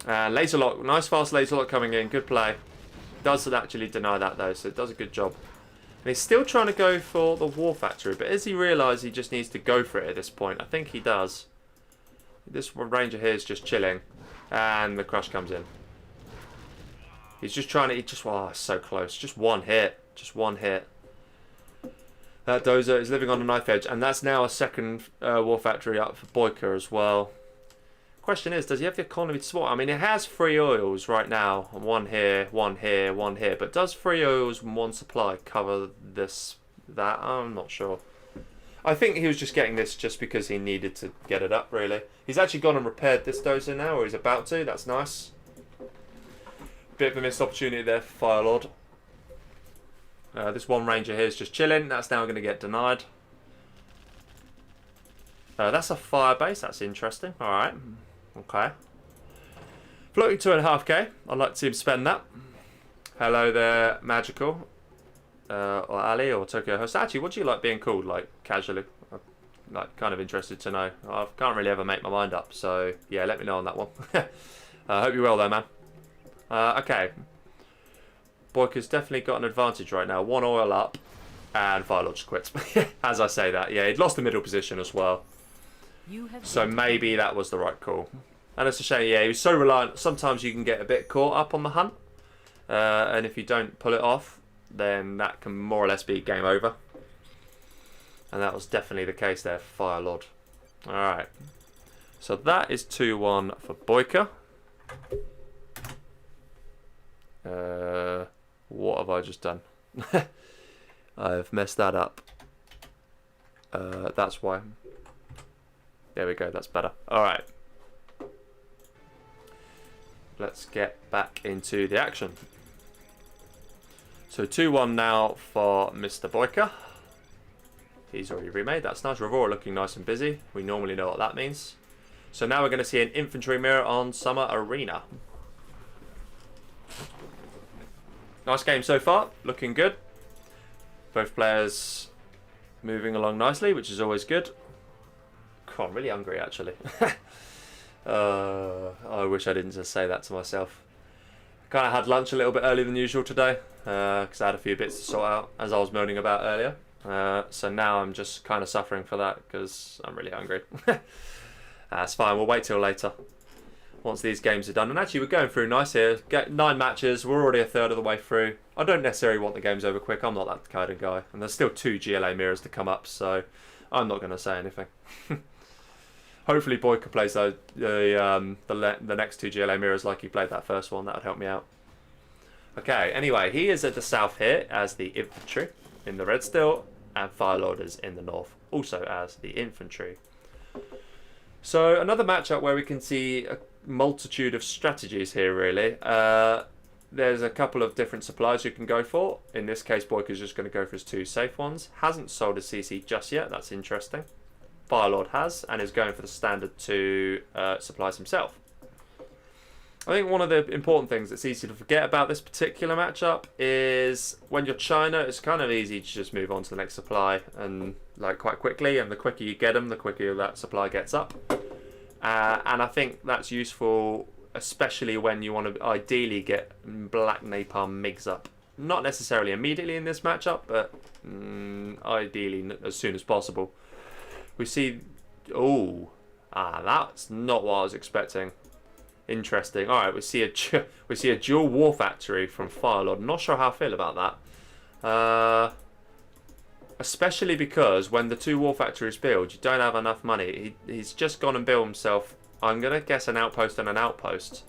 Laser lock. Nice fast laser lock coming in. Good play. Does actually deny that though, so it does a good job. And he's still trying to go for the War Factory, but does he realise he just needs to go for it at this point? I think he does. This Ranger here is just chilling. And the crush comes in. He's just trying to... oh, so close. Just one hit. Just one hit. That dozer is living on a knife edge. And that's now a second War Factory up for BoYcaH as well. Question is, does he have the economy to support? I mean, it has 3 oils right now. One here, one here, one here. But does 3 oils and 1 supply cover that? I'm not sure. I think he was just getting this just because he needed to get it up, really. He's actually gone and repaired this dozer now, or he's about to. That's nice. Bit of a missed opportunity there for FireLorD. This one Ranger here is just chilling. That's now going to get denied. That's a fire base. That's interesting. All right. Okay. Floating 2.5k. I'd like to see him spend that. Hello there, Magical. Or Ali, or Tokyo Host. Actually, what do you like being called, like, casually? I'm, like, kind of interested to know. I can't really ever make my mind up, so, yeah, let me know on that one. I hope you're well there, man. Okay. BoYcaH's definitely got an advantage right now. 1 oil up, and FireLorD just quits. As I say that, yeah, he'd lost the middle position as well. So maybe that was the right call. And it's a shame, yeah, he was so reliant. Sometimes you can get a bit caught up on the hunt. And if you don't pull it off, then that can more or less be game over. And that was definitely the case there for FireLorD. Alright. So that is 2-1 for BoYcaH. What have I just done? I've messed that up. That's why. There we go, that's better. Alright. Let's get back into the action. So 2-1 now for Mr. BoYcaH. He's already remade, that's nice. Revora looking nice and busy. We normally know what that means. So now we're going to see an infantry mirror on Summer Arena. Nice game so far, looking good. Both players moving along nicely, which is always good. God, I'm really hungry actually. I wish I didn't just say that to myself. I kind of had lunch a little bit earlier than usual today, because I had a few bits to sort out, as I was moaning about earlier. So now I'm just kind of suffering for that, because I'm really hungry. That's fine, we'll wait till later. Once these games are done. And actually we're going through nice here. 9 matches, we're already a third of the way through. I don't necessarily want the games over quick, I'm not that kind of guy. And there's still 2 GLA mirrors to come up, so I'm not going to say anything. Hopefully BoYcaH plays the next 2 GLA mirrors like he played that first one. That would help me out. Okay, anyway, he is at the south here as the infantry in the red still, and FireLorD is in the north also as the infantry. So another matchup where we can see a multitude of strategies here really. There's a couple of different supplies you can go for. In this case BoYcaH is just going to go for his 2 safe ones. Hasn't sold his CC just yet, that's interesting. FireLorD has, and is going for the standard 2 supplies himself. I think one of the important things that's easy to forget about this particular matchup is when you're China, it's kind of easy to just move on to the next supply and like quite quickly. And the quicker you get them, the quicker that supply gets up. And I think that's useful, especially when you want to ideally get Black Napalm MiGs up. Not necessarily immediately in this matchup, but ideally as soon as possible. We see, that's not what I was expecting. Interesting. All right, we see a dual war factory from FireLorD. Not sure how I feel about that. Especially because when the 2 war factories build, you don't have enough money. He's just gone and built himself, I'm gonna guess, an outpost and an outpost.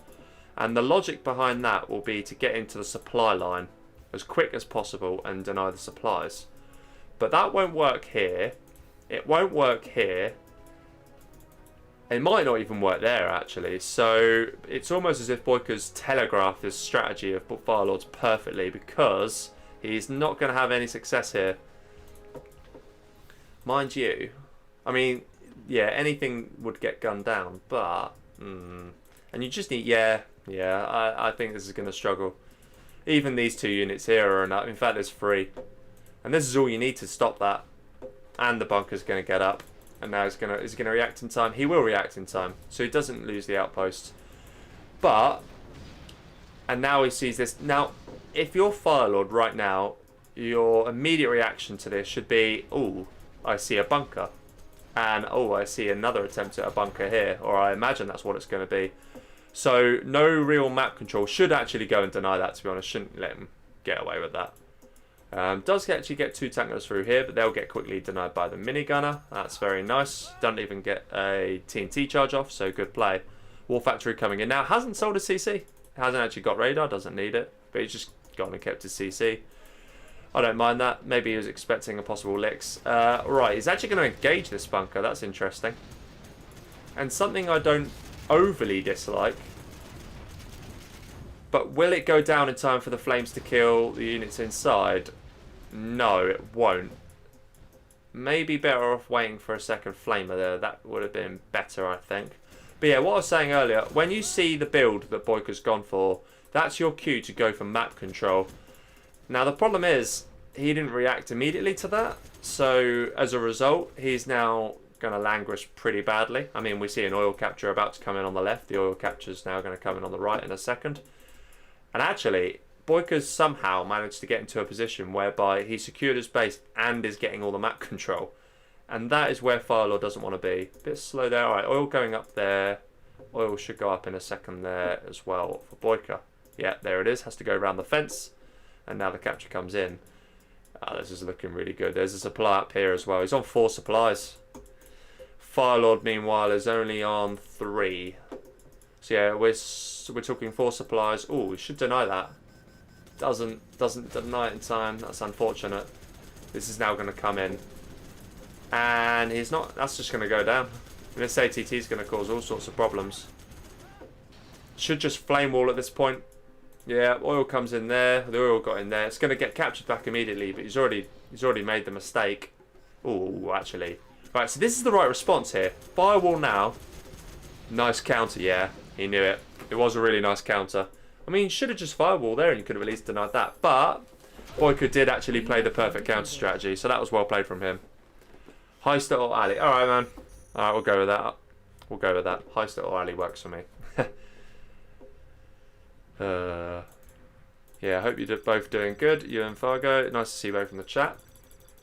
And the logic behind that will be to get into the supply line as quick as possible and deny the supplies. But that won't work here. It won't work here. It might not even work there, actually. So it's almost as if BoYcaH's telegraphed his strategy of FireLorD's perfectly, because he's not going to have any success here. Mind you, I mean, yeah, anything would get gunned down, but... and you just need... I think this is going to struggle. Even these 2 units here are enough. In fact, there's 3. And this is all you need to stop that. And the bunker's going to get up. And now is he going to react in time? He will react in time, so he doesn't lose the outpost. And now he sees this. Now, if you're FireLorD right now, your immediate reaction to this should be, I see a bunker. And, I see another attempt at a bunker here. Or I imagine that's what it's going to be. So, no real map control. Should actually go and deny that, to be honest. Shouldn't let him get away with that. Does actually get 2 tankers through here, but they'll get quickly denied by the minigunner. That's very nice. Don't even get a TNT charge off, so good play. War Factory coming in now. Hasn't sold a CC. Hasn't actually got radar, doesn't need it. But he's just gone and kept his CC. I don't mind that. Maybe he was expecting a possible licks. Right, he's actually going to engage this bunker. That's interesting. And something I don't overly dislike. But will it go down in time for the flames to kill the units inside? No, it won't. Maybe better off waiting for a second flamer there. That would have been better, I think. But yeah, what I was saying earlier, when you see the build that BoYcaH's gone for, that's your cue to go for map control. Now, the problem is, he didn't react immediately to that. So, as a result, he's now going to languish pretty badly. I mean, we see an oil capture about to come in on the left. The oil capture is now going to come in on the right in a second. And actually, BoYcaH's somehow managed to get into a position whereby he secured his base and is getting all the map control. And that is where FireLorD doesn't want to be. A bit slow there. Alright, oil going up there. Oil should go up in a second there as well for BoYcaH. Yeah, there it is. Has to go around the fence. And now the capture comes in. This is looking really good. There's a supply up here as well. He's on 4 supplies. FireLorD, meanwhile, is only on 3. So yeah, we're talking 4 supplies. We should deny that. Doesn't deny it in time. That's unfortunate. This is now going to come in. And he's not... That's just going to go down. And this ATT is going to cause all sorts of problems. Should just flame wall at this point. Yeah, oil comes in there. The oil got in there. It's going to get captured back immediately, but he's already made the mistake. Actually. Right, so this is the right response here. Firewall now. Nice counter, yeah. He knew it. It was a really nice counter. I mean, should have just firewall there and you could have at least denied that. But BoYcaH did actually play the perfect counter strategy, so that was well played from him. Heist or alley. Alright, man. Alright, we'll go with that. We'll go with that. Heist or alley works for me. Yeah, I hope you're both doing good. You and Fargo. Nice to see you both in the chat.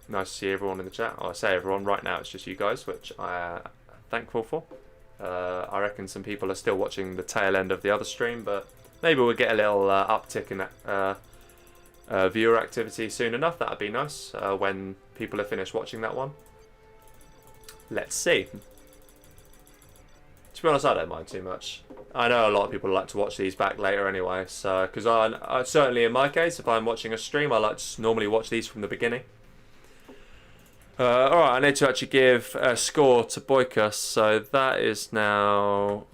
Nice to see everyone in the chat. I say everyone. Right now it's just you guys, which I am thankful for. I reckon some people are still watching the tail end of the other stream, but maybe we'll get a little uptick in that viewer activity soon enough. That'd be nice when people have finished watching that one. Let's see. To be honest, I don't mind too much. I know a lot of people like to watch these back later anyway, so because I certainly in my case, if I'm watching a stream, I like to normally watch these from the beginning. Alright, I need to actually give a score to BoYcaH, so that is now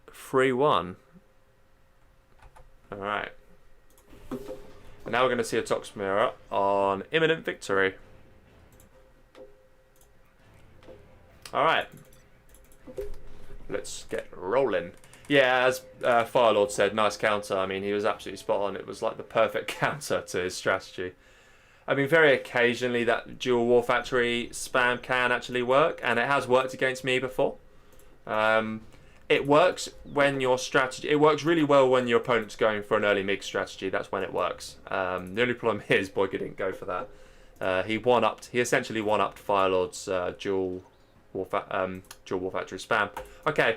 3-1. Alright. And now we're going to see a Tox Mirror on Imminent Victory. Alright. Let's get rolling. Yeah, as FireLorD said, nice counter. I mean, he was absolutely spot on. It was like the perfect counter to his strategy. I mean, very occasionally that dual War Factory spam can actually work, and it has worked against me before. It works when your strategy... It works really well when your opponent's going for an early MiG strategy. That's when it works. The only problem is BoYcaH didn't go for that. He essentially one-upped FireLorD's dual War Factory spam. Okay,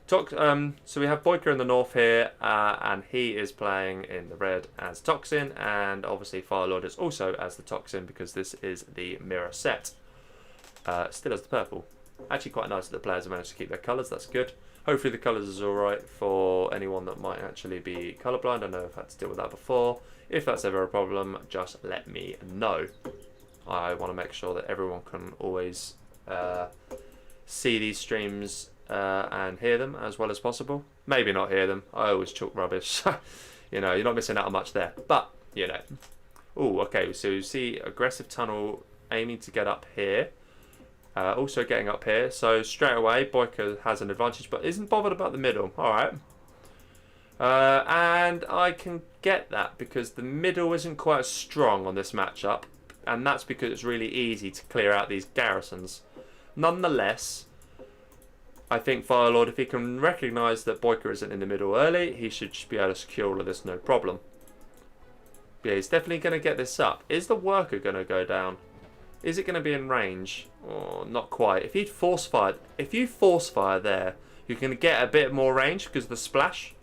so we have BoYcaH in the north here, and he is playing in the red as Toxin, and obviously FireLorD is also as the Toxin because this is the mirror set. Still as the purple. Actually quite nice that the players have managed to keep their colours, that's good. Hopefully the colours is alright for anyone that might actually be colourblind. I know I've had to deal with that before. If that's ever a problem, just let me know. I want to make sure that everyone can always see these streams and hear them as well as possible. Maybe not hear them. I always talk rubbish. You know, you're not missing out on much there. But, you know. Oh, okay. So you see aggressive tunnel aiming to get up here. Also getting up here. So straight away, BoYcaH has an advantage, but isn't bothered about the middle. Alright. And I can get that because the middle isn't quite as strong on this matchup. And that's because it's really easy to clear out these garrisons. Nonetheless, I think FireLorD, if he can recognise that BoYcaH isn't in the middle early, he should just be able to secure all of this no problem. But yeah, he's definitely going to get this up. Is the worker going to go down? Is it going to be in range? Oh, not quite. If you force fire there, you can get a bit more range because of the splash.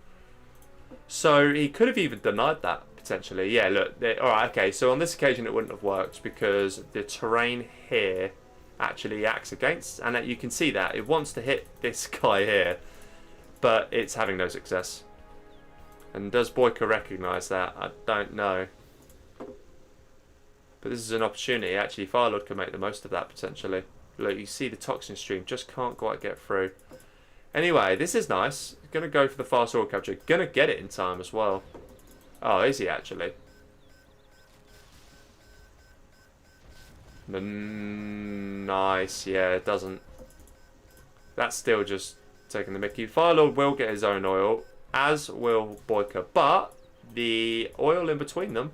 So he could have even denied that potentially. Yeah, look. Alright, okay. So on this occasion it wouldn't have worked because the terrain here actually acts against, and that you can see that it wants to hit this guy here, but it's having no success. And does BoYcaH recognise that? I don't know. But this is an opportunity. Actually, FireLorD can make the most of that potentially. Look, you see the Toxin stream just can't quite get through. Anyway, this is nice. Gonna go for the fast order capture. Gonna get it in time as well. Oh, is he actually? Nice. Yeah, it doesn't. That's still just taking the mickey. FireLorD will get his own oil, as will BoYcaH. But the oil in between them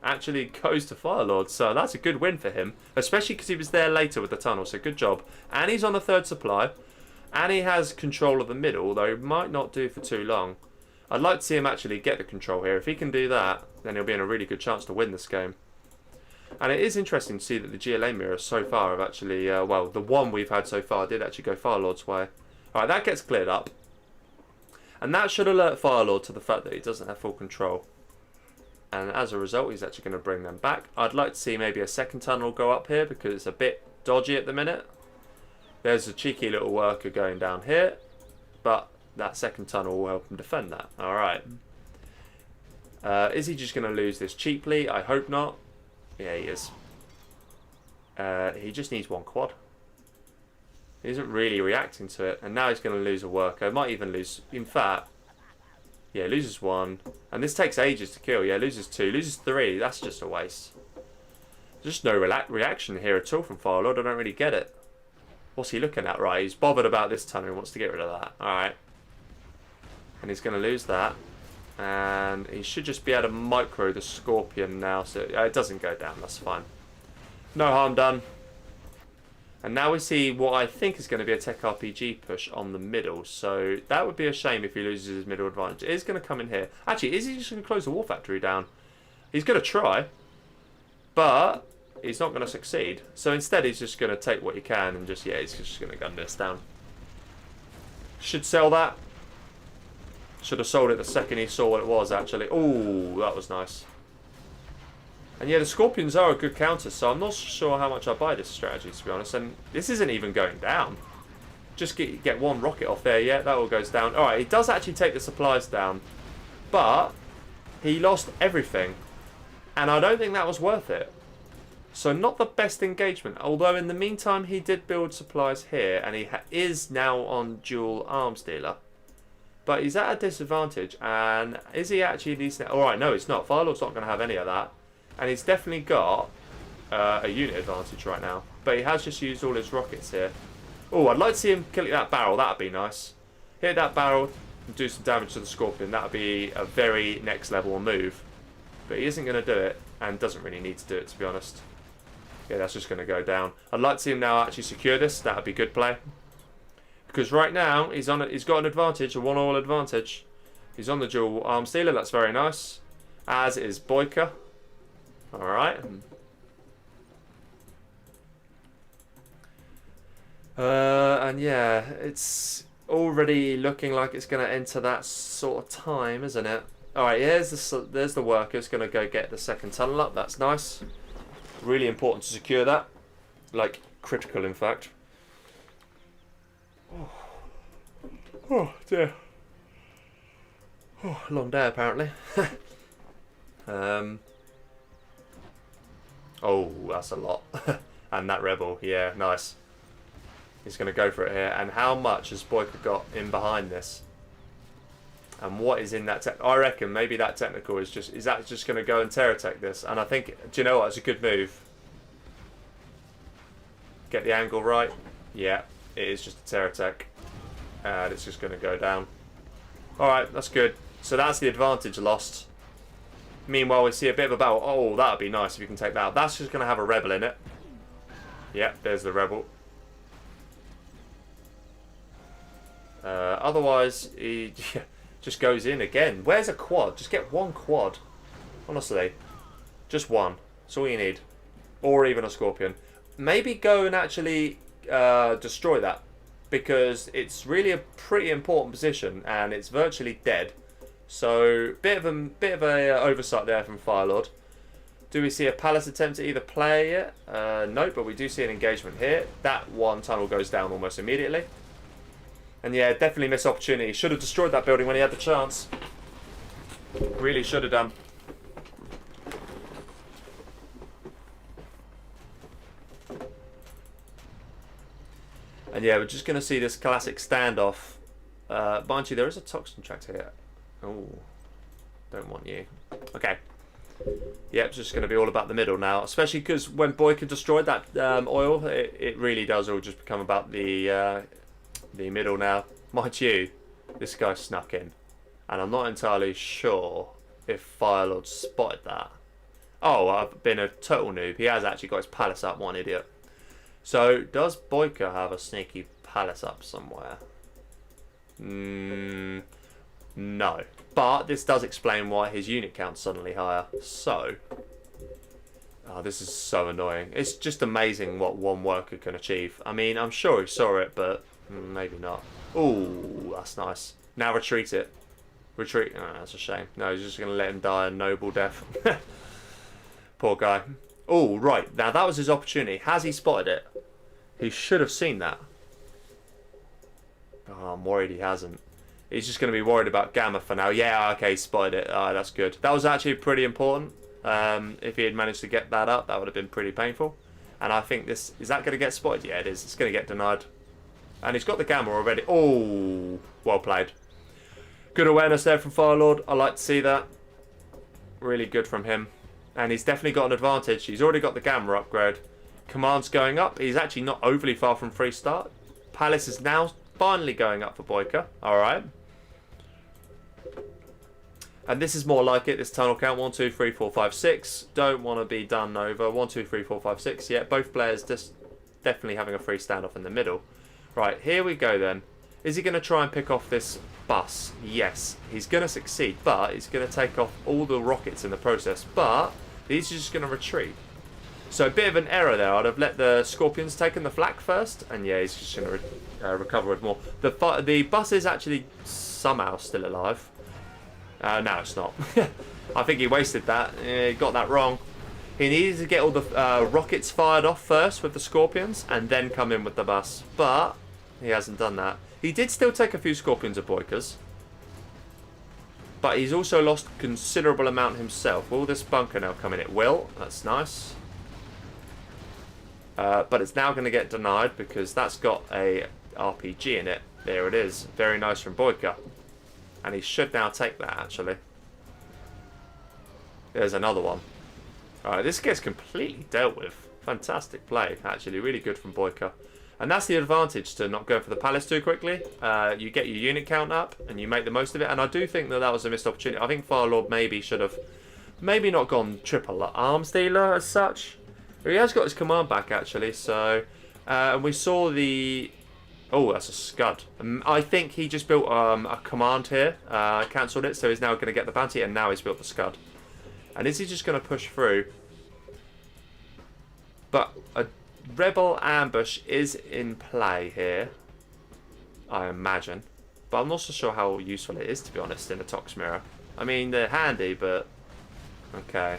actually goes to FireLorD, so that's a good win for him, especially because he was there later with the tunnel, so good job. And he's on the third supply, and he has control of the middle, though he might not do for too long. I'd like to see him actually get the control here. If he can do that, then he'll be in a really good chance to win this game. And it is interesting to see that the GLA mirrors so far have actually, well, the one we've had so far did actually go FireLorD's way. Alright, that gets cleared up. And that should alert FireLorD to the fact that he doesn't have full control. And as a result, he's actually going to bring them back. I'd like to see maybe a second tunnel go up here because it's a bit dodgy at the minute. There's a cheeky little worker going down here, but that second tunnel will help him defend that. Alright. Is he just going to lose this cheaply? I hope not. Yeah, he is. He just needs one quad. He isn't really reacting to it. And now he's going to lose a worker. Might even lose... In fact... Yeah, loses one. And this takes ages to kill. Yeah, loses two. Loses three. That's just a waste. Just no reaction here at all from FireLorD. I don't really get it. What's he looking at? Right, he's bothered about this tunnel. He wants to get rid of that. Alright. And he's going to lose that. And he should just be able to micro the Scorpion now. So it doesn't go down. That's fine. No harm done. And now we see what I think is going to be a tech RPG push on the middle. So that would be a shame if he loses his middle advantage. It is going to come in here. Actually, is he just going to close the War Factory down? He's going to try. But he's not going to succeed. So instead, he's just going to take what he can and just, yeah, he's just going to gun this down. Should sell that. Should have sold it the second he saw what it was, actually. Ooh, that was nice. And yeah, the Scorpions are a good counter, so I'm not sure how much I buy this strategy, to be honest. And this isn't even going down. Just get one rocket off there, yeah, that all goes down. Alright, he does actually take the supplies down. But he lost everything. And I don't think that was worth it. So not the best engagement. Although in the meantime, he did build supplies here. And he is now on dual arms dealer. But he's at a disadvantage. And is he actually decent? Alright, no, it's not. FireLorD's not going to have any of that. And he's definitely got a unit advantage right now. But he has just used all his rockets here. Oh, I'd like to see him kill that barrel. That'd be nice. Hit that barrel and do some damage to the Scorpion. That'd be a very next level move. But he isn't going to do it, and doesn't really need to do it, to be honest. Yeah, that's just going to go down. I'd like to see him now actually secure this. That would be good play. Because right now, he's got an advantage, a 1-all advantage. He's on the dual arm stealer. That's very nice. As is BoYcaH. Alright. And yeah, it's already looking like it's going to enter that sort of time, isn't it? Alright, there's the worker. It's going to go get the second tunnel up. That's nice. Really important to secure that. Like, critical, in fact. Oh dear. Oh, long day, apparently. Oh, that's a lot. And that rebel, yeah, nice. He's going to go for it here. And how much has BoYcaH got in behind this? And what is in that I reckon maybe that technical is that just going to go and terror tech this. And I think, do you know what? It's a good move. Get the angle right. Yeah, it is just a terror tech. And it's just going to go down. Alright, that's good. So that's the advantage lost. Meanwhile, we see a bit of a battle. Oh, that would be nice if you can take that out. That's just going to have a rebel in it. Yep, there's the rebel. Otherwise, he just goes in again. Where's a quad? Just get one quad. Honestly. Just one. That's all you need. Or even a Scorpion. Maybe go and actually destroy that. Because it's really a pretty important position. And it's virtually dead. So, bit of a oversight there from FireLorD. Do we see a palace attempt to either play it? No, but we do see an engagement here. That one tunnel goes down almost immediately. And yeah, definitely missed opportunity. Should have destroyed that building when he had the chance. Really should have done. And yeah, we're just going to see this classic standoff. Mind you, there is a toxin tract here. Oh, don't want you. Okay. Yep, it's just going to be all about the middle now. Especially because when BoYcaH destroyed that oil, it really does all just become about the middle now. Mind you, this guy snuck in. And I'm not entirely sure if FireLorD spotted that. Oh, I've been a total noob. He has actually got his palace up, one idiot. So, does BoYcaH have a sneaky palace up somewhere? No. But this does explain why his unit count's suddenly higher. So, oh, this is so annoying. It's just amazing what one worker can achieve. I mean, I'm sure he saw it, but maybe not. Ooh, that's nice. Now retreat it. Retreat. Oh, that's a shame. No, he's just going to let him die a noble death. Poor guy. Oh, right. Now, that was his opportunity. Has he spotted it? He should have seen that. Oh, I'm worried he hasn't. He's just going to be worried about Gamma for now. Yeah, okay, he spotted it. Oh, that's good. That was actually pretty important. If he had managed to get that up, that would have been pretty painful. And I think this... Is that going to get spotted? Yeah, it is. It's going to get denied. And he's got the Gamma already. Oh, well played. Good awareness there from FireLorD. I like to see that. Really good from him. And he's definitely got an advantage. He's already got the Gamma upgrade. Command's going up. He's actually not overly far from free start. Palace is now finally going up for BoYcaH. Alright. And this is more like it. This tunnel count. 1, 2, 3, 4, 5, 6. Don't want to be done over. 1, 2, 3, 4, 5, 6. Yeah, both players just definitely having a free standoff in the middle. Right, here we go then. Is he going to try and pick off this bus? Yes. He's going to succeed, but he's going to take off all the rockets in the process. But he's just going to retreat. So a bit of an error there. I'd have let the Scorpions take the flak first. And yeah, he's just going to recover with more. The bus is actually somehow still alive. No, it's not. I think he wasted that. He got that wrong. He needed to get all the rockets fired off first with the Scorpions. And then come in with the bus. But he hasn't done that. He did still take a few Scorpions of BoYcaH's. But he's also lost a considerable amount himself. Will this bunker now come in? It will. That's nice. But it's now going to get denied because that's got a RPG in it. There it is. Very nice from BoYcaH. And he should now take that, actually. There's another one. Alright, this gets completely dealt with. Fantastic play, actually. Really good from BoYcaH. And that's the advantage to not going for the palace too quickly. You get your unit count up and you make the most of it. And I do think that that was a missed opportunity. I think FireLorD maybe should have maybe not gone triple arms dealer as such. He has got his command back actually. So and we saw the... Oh, that's a scud. I think he just built a command here. Cancelled it. So he's now going to get the bounty. And now he's built the scud. And is he just going to push through? But a rebel ambush is in play here, I imagine. But I'm not so sure how useful it is, to be honest, in a Tox Mirror. I mean, they're handy, but... Okay.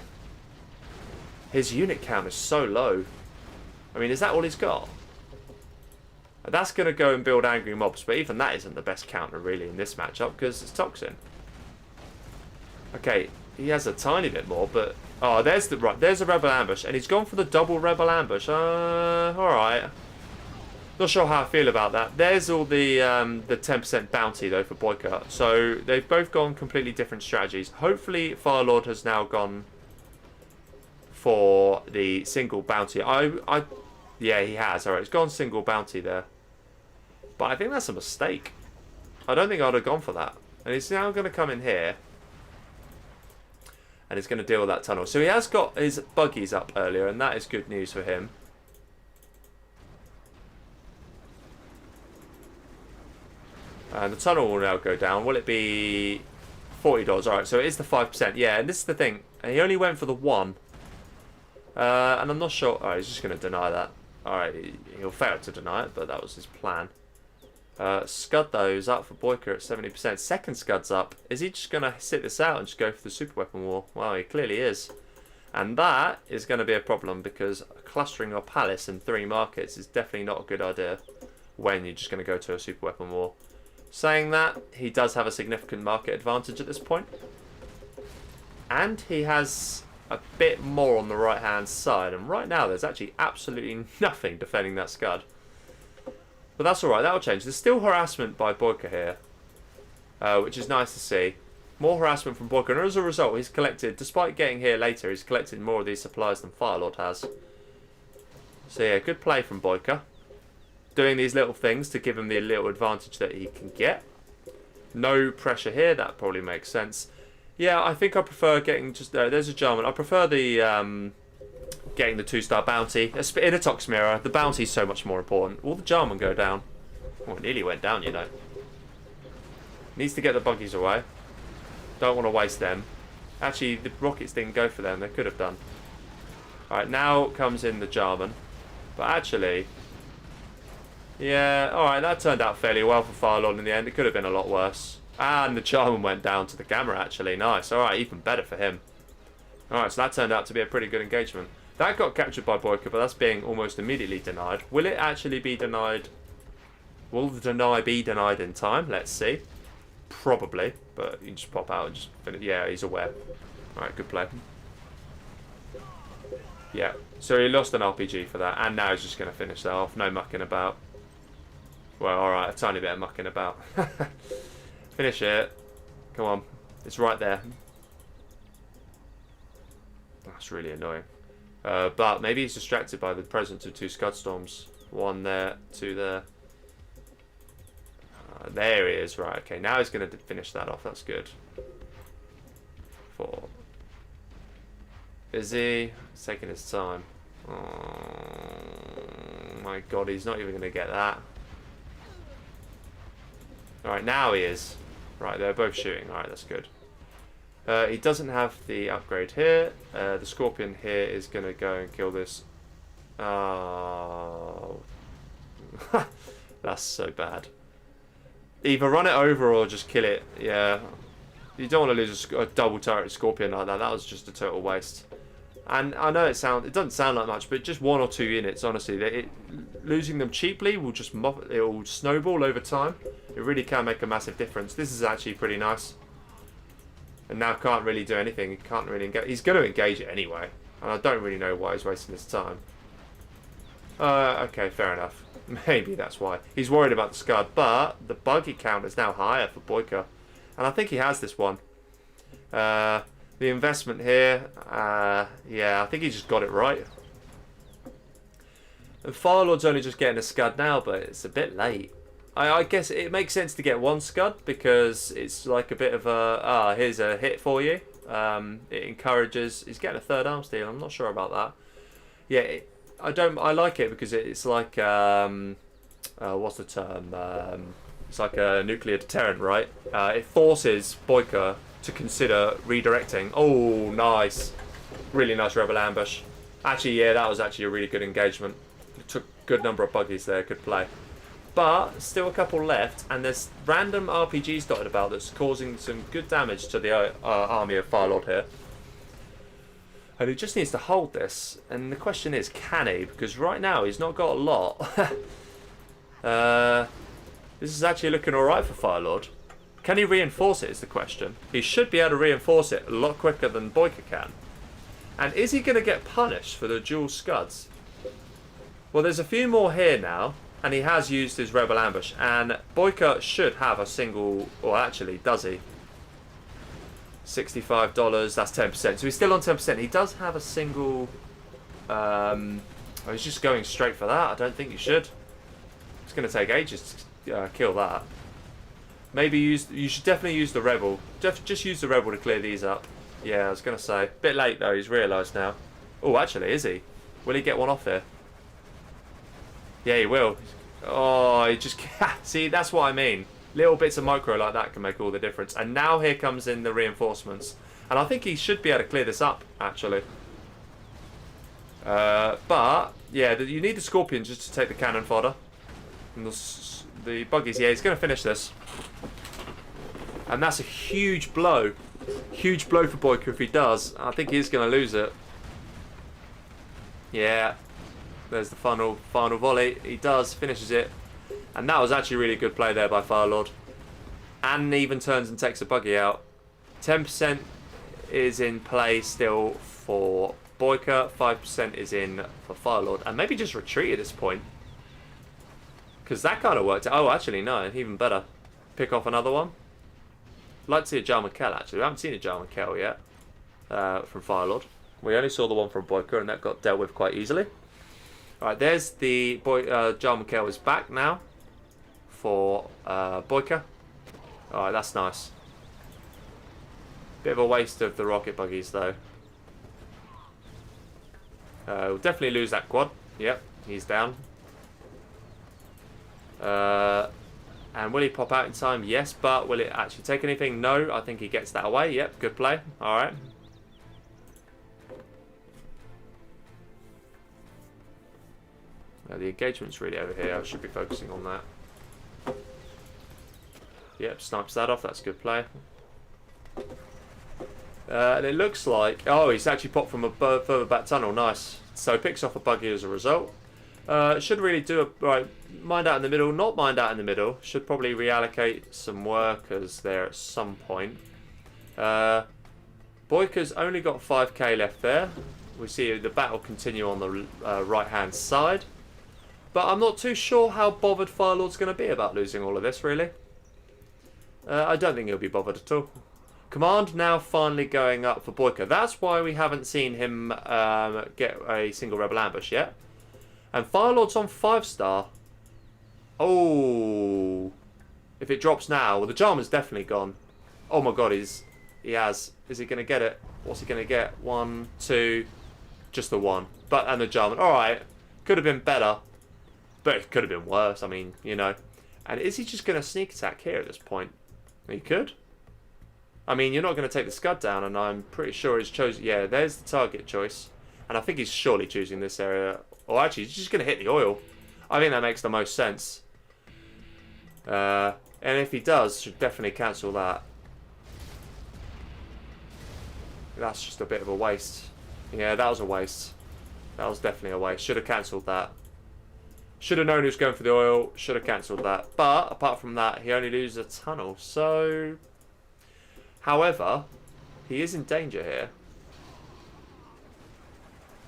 His unit count is so low. I mean, is that all he's got? That's going to go and build angry mobs, but even that isn't the best counter, really, in this matchup, because it's Toxin. Okay, he has a tiny bit more, but... Oh, there's the there's a rebel ambush, and he's gone for the double rebel ambush. Alright. Not sure how I feel about that. There's all the 10% bounty, though, for BoYcaH. So, they've both gone completely different strategies. Hopefully, FireLorD has now gone for the single bounty. Yeah, he has. Alright, he's gone single bounty there. But I think that's a mistake. I don't think I'd have gone for that. And he's now going to come in here. And he's going to deal with that tunnel. So he has got his buggies up earlier, and that is good news for him. And the tunnel will now go down. Will it be $40? Alright, so it is the 5%. Yeah, and this is the thing. And he only went for the 1. And I'm not sure... Alright, he's just going to deny that. Alright, he'll fail to deny it, but that was his plan. Scud, though, is up for BoYcaH at 70%. Second Scud's up. Is he just going to sit this out and just go for the super weapon war? Well, he clearly is. And that is going to be a problem because clustering your palace in 3 markets is definitely not a good idea when you're just going to go to a super weapon war. Saying that, he does have a significant market advantage at this point. And he has a bit more on the right-hand side. And right now, there's actually absolutely nothing defending that Scud. But that's alright, that'll change. There's still harassment by BoYcaH here, which is nice to see. More harassment from BoYcaH, and as a result, he's collected, despite getting here later, he's collected more of these supplies than FireLorD has. So yeah, good play from BoYcaH. Doing these little things to give him the little advantage that he can get. No pressure here, that probably makes sense. Yeah, I think I prefer getting just... there's a German. I prefer the... getting the 2-star bounty. In a Tox Mirror, the bounty's so much more important. Will the German go down? Oh, it nearly went down, you know. Needs to get the buggies away. Don't want to waste them. Actually, the rockets didn't go for them. They could have done. Alright, now comes in the German. But actually... Yeah, alright, that turned out fairly well for FireLorD in the end. It could have been a lot worse. And the German went down to the camera, actually. Nice. Alright, even better for him. Alright, so that turned out to be a pretty good engagement. That got captured by BoYcaH, but that's being almost immediately denied. Will it actually be denied? Will the deny be denied in time? Let's see. Probably, but you can just pop out and just finish. Yeah, he's aware. Alright, good play. Yeah, so he lost an RPG for that, and now he's just going to finish that off. No mucking about. Well, alright, a tiny bit of mucking about. Finish it. Come on. It's right there. That's really annoying. But maybe he's distracted by the presence of 2 Scud Storms. 1 there, 2 there. There he is. Right, okay. Now he's going to finish that off. That's good. 4. Is he? He's taking his time. Oh my god, he's not even going to get that. Alright, now he is. Right, they're both shooting. Alright, that's good. He doesn't have the upgrade here. The Scorpion here is going to go and kill this. Oh. That's so bad. Either run it over or just kill it. Yeah. You don't want to lose a double turret Scorpion like that. That was just a total waste. And I know it doesn't sound like much, but just 1 or 2 units, honestly. Losing them cheaply will just it will snowball over time. It really can make a massive difference. This is actually pretty nice. And now can't really do anything. He can't really engage. He's going to engage it anyway. And I don't really know why he's wasting his time. Okay, fair enough. Maybe that's why. He's worried about the Scud. But the buggy count is now higher for BoYcaH. And I think he has this one. The investment here. Yeah, I think he just got it right. And FireLorD's only just getting a scud now, but it's a bit late. I guess it makes sense to get one scud because it's like a bit of a here's a hit for you. It encourages. He's getting a third arm steal. I'm not sure about that. Yeah, I like it because it's like what's the term? It's like a nuclear deterrent, right? It forces BoYcaH to consider redirecting. Oh, nice, really nice rebel ambush. Actually, yeah, that was actually a really good engagement. It took a good number of buggies there. Good play. But still a couple left, and there's random RPGs dotted about that's causing some good damage to the army of FireLorD here. And he just needs to hold this. And the question is, can he? Because right now he's not got a lot. This is actually looking alright for FireLorD. Can he reinforce it is the question. He should be able to reinforce it a lot quicker than BoYcaH can. And is he going to get punished for the dual scuds? Well, there's a few more here now. And he has used his rebel ambush. And BoYcaH should have a single... Or actually, does he? $65, that's 10%. So he's still on 10%. He does have a single... he's just going straight for that. I don't think you should. It's going to take ages to kill that. Maybe you should definitely use the rebel. Just use the rebel to clear these up. Yeah, I was going to say. Bit late though, he's realised now. Oh, actually, is he? Will he get one off here? Yeah, he will. Oh, he just... See, that's what I mean. Little bits of micro like that can make all the difference. And now here comes in the reinforcements. And I think he should be able to clear this up, actually. But, yeah, you need the Scorpion just to take the cannon fodder. And the buggies, yeah, he's going to finish this. And that's a huge blow. Huge blow for BoYcaH if he does. I think he's going to lose it. Yeah. There's the final volley. He does, finishes it. And that was actually really good play there by FireLorD. And even turns and takes a buggy out. 10% is in play still for BoYcaH. 5% is in for FireLorD. And maybe just retreat at this point. Because that kind of worked out. Oh, actually, no. Even better. Pick off another one. I'd like to see a GlaV actually. We haven't seen a GlaV yet. From FireLorD. We only saw the one from BoYcaH and that got dealt with quite easily. Alright, there's the GlaV is back now for BoYcaH. Alright, that's nice. Bit of a waste of the rocket buggies though. We'll definitely lose that quad. Yep, he's down. And will he pop out in time? Yes, but will it actually take anything? No, I think he gets that away. Yep, good play. Alright. The engagement's really over here. I should be focusing on that. Yep, snipes that off. That's a good play. And it looks like... Oh, he's actually popped from a further back tunnel. Nice. So he picks off a buggy as a result. Should really do a... Right, mind out in the middle. Not mind out in the middle. Should probably reallocate some workers there at some point. BoYcaH's only got 5k left there. We see the battle continue on the right-hand side. But I'm not too sure how bothered FireLorD's going to be about losing all of this, really. I don't think he'll be bothered at all. Command now finally going up for BoYcaH. That's why we haven't seen him get a single rebel ambush yet. And FireLorD's on 5-star. Oh. If it drops now, well, the Jarman's definitely gone. Oh my god, he has. Is he going to get it? What's he going to get? 1, 2, just the 1. But, and the Jarman. Alright. Could have been better. But it could have been worse, I mean, you know. And is he just going to sneak attack here at this point? He could. I mean, you're not going to take the Scud down, and I'm pretty sure he's chosen... Yeah, there's the target choice. And I think he's surely choosing this area. Or actually, he's just going to hit the oil. I think that makes the most sense. And if he does, should definitely cancel that. That's just a bit of a waste. Yeah, that was a waste. That was definitely a waste. Should have cancelled that. Should have known he was going for the oil. Should have cancelled that. But, apart from that, he only loses a tunnel. So... However, he is in danger here.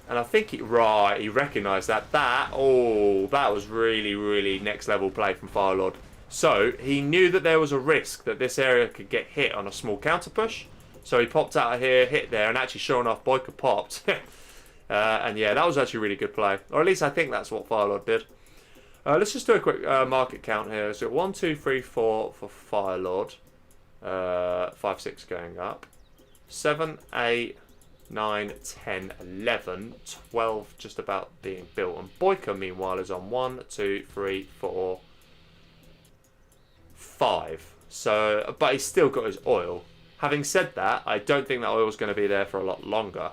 And I think he recognised that. That was really, really next level play from FireLorD. So, he knew that there was a risk that this area could get hit on a small counter push. So he popped out of here, hit there, and actually sure enough, BoYcaH popped. And yeah, that was actually a really good play. Or at least I think that's what FireLorD did. Let's just do a quick market count here. So 1, 2, 3, 4 for FireLorD. 5, 6 going up. 7, 8, 9, 10, 11, 12 just about being built. And BoYcaH, meanwhile, is on 1, 2, 3, 4, 5. So, but he's still got his oil. Having said that, I don't think that oil's going to be there for a lot longer.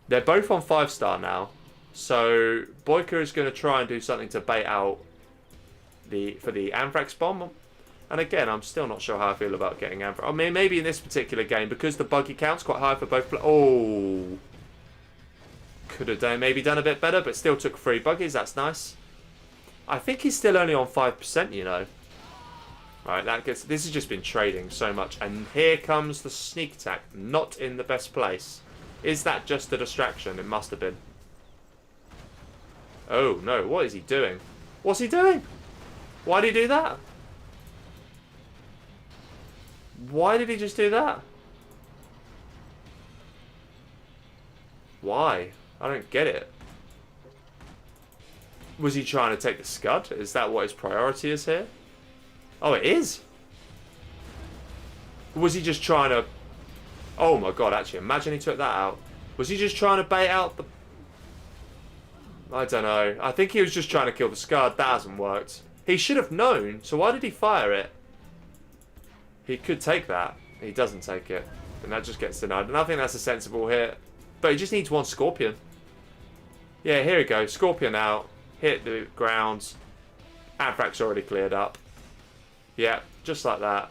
They're both on 5-star now. So, BoYcaH is going to try and do something to bait out for the Anthrax bomb. And again, I'm still not sure how I feel about getting Anthrax. I mean, maybe in this particular game, because the buggy count's quite high for both players. Oh! Could have maybe done a bit better, but still took 3 buggies. That's nice. I think he's still only on 5%, you know. Right, this has just been trading so much. And here comes the sneak attack. Not in the best place. Is that just a distraction? It must have been. Oh, no. What is he doing? What's he doing? Why did he do that? Why did he just do that? Why? I don't get it. Was he trying to take the Scud? Is that what his priority is here? Oh, it is. Was he just trying to... Oh my god, actually, imagine he took that out. Was he just trying to bait out the... I don't know. I think he was just trying to kill the Scud. That hasn't worked. He should have known, so why did he fire it? He could take that. He doesn't take it. And that just gets denied. And I think that's a sensible hit. But he just needs one Scorpion. Yeah, here we go. Scorpion out. Hit the ground. Anthrax already cleared up. Yeah, just like that.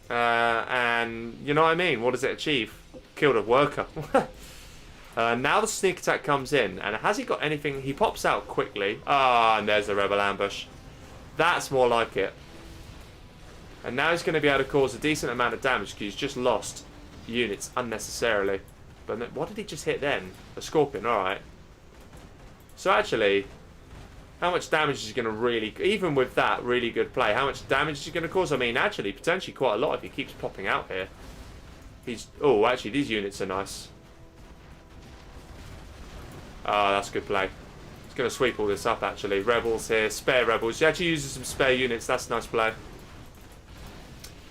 And you know what I mean? What does it achieve? Killed a worker. Now the sneak attack comes in. And has he got anything? He pops out quickly. Ah, and there's the rebel ambush. That's more like it. And now he's going to be able to cause a decent amount of damage because he's just lost units unnecessarily. But then, what did he just hit then? A Scorpion, alright. So actually, how much damage is he going to really... Even with that really good play, how much damage is he going to cause? I mean, actually, potentially quite a lot if he keeps popping out here. He's... Oh, actually, these units are nice. Ah, that's good play. He's going to sweep all this up, actually. Rebels here, spare rebels. He actually uses some spare units. That's nice play.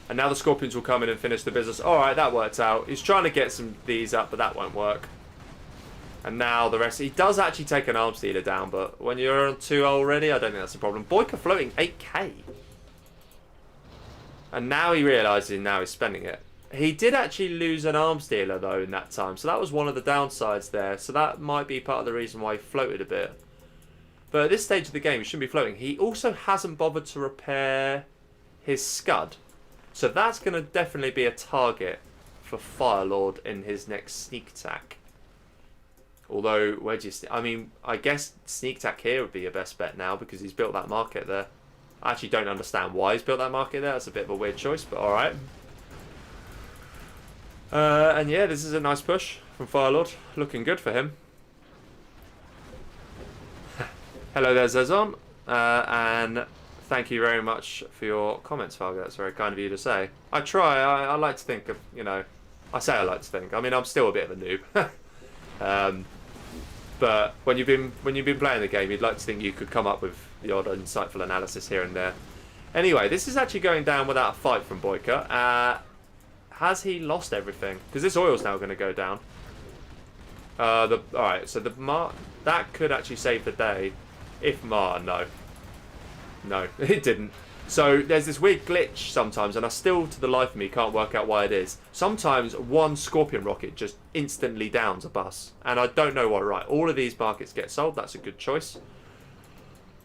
And now the Scorpions will come in and finish the business. Alright, that worked out. He's trying to get some of these up, but that won't work. And now the rest... He does actually take an Arms Dealer down, but when you're on 2 already, I don't think that's a problem. BoYcaH floating 8k. And now he realises now he's spending it. He did actually lose an Arms Dealer, though, in that time. So that was one of the downsides there. So that might be part of the reason why he floated a bit. But at this stage of the game, he shouldn't be floating. He also hasn't bothered to repair his Scud. So that's going to definitely be a target for FireLorD in his next sneak attack. Although, where do you... I mean, I guess sneak attack here would be your best bet now because he's built that market there. I actually don't understand why he's built that market there. That's a bit of a weird choice, but alright. And yeah, this is a nice push from FireLorD. Looking good for him. Hello there, Zezon. And... Thank you very much for your comments, Fargo. That's very kind of you to say. I try. I like to think of, you know... I say I like to think. I mean, I'm still a bit of a noob. But when you've been playing the game, you'd like to think you could come up with the odd insightful analysis here and there. Anyway, this is actually going down without a fight from BoYcaH. Has he lost everything? Because this oil's now going to go down. Alright, so that could actually save the day. If no. No, it didn't. So there's this weird glitch sometimes, and I still, to the life of me, can't work out why it is. Sometimes one Scorpion rocket just instantly downs a bus, and I don't know why. Right, all of these markets get sold. That's a good choice.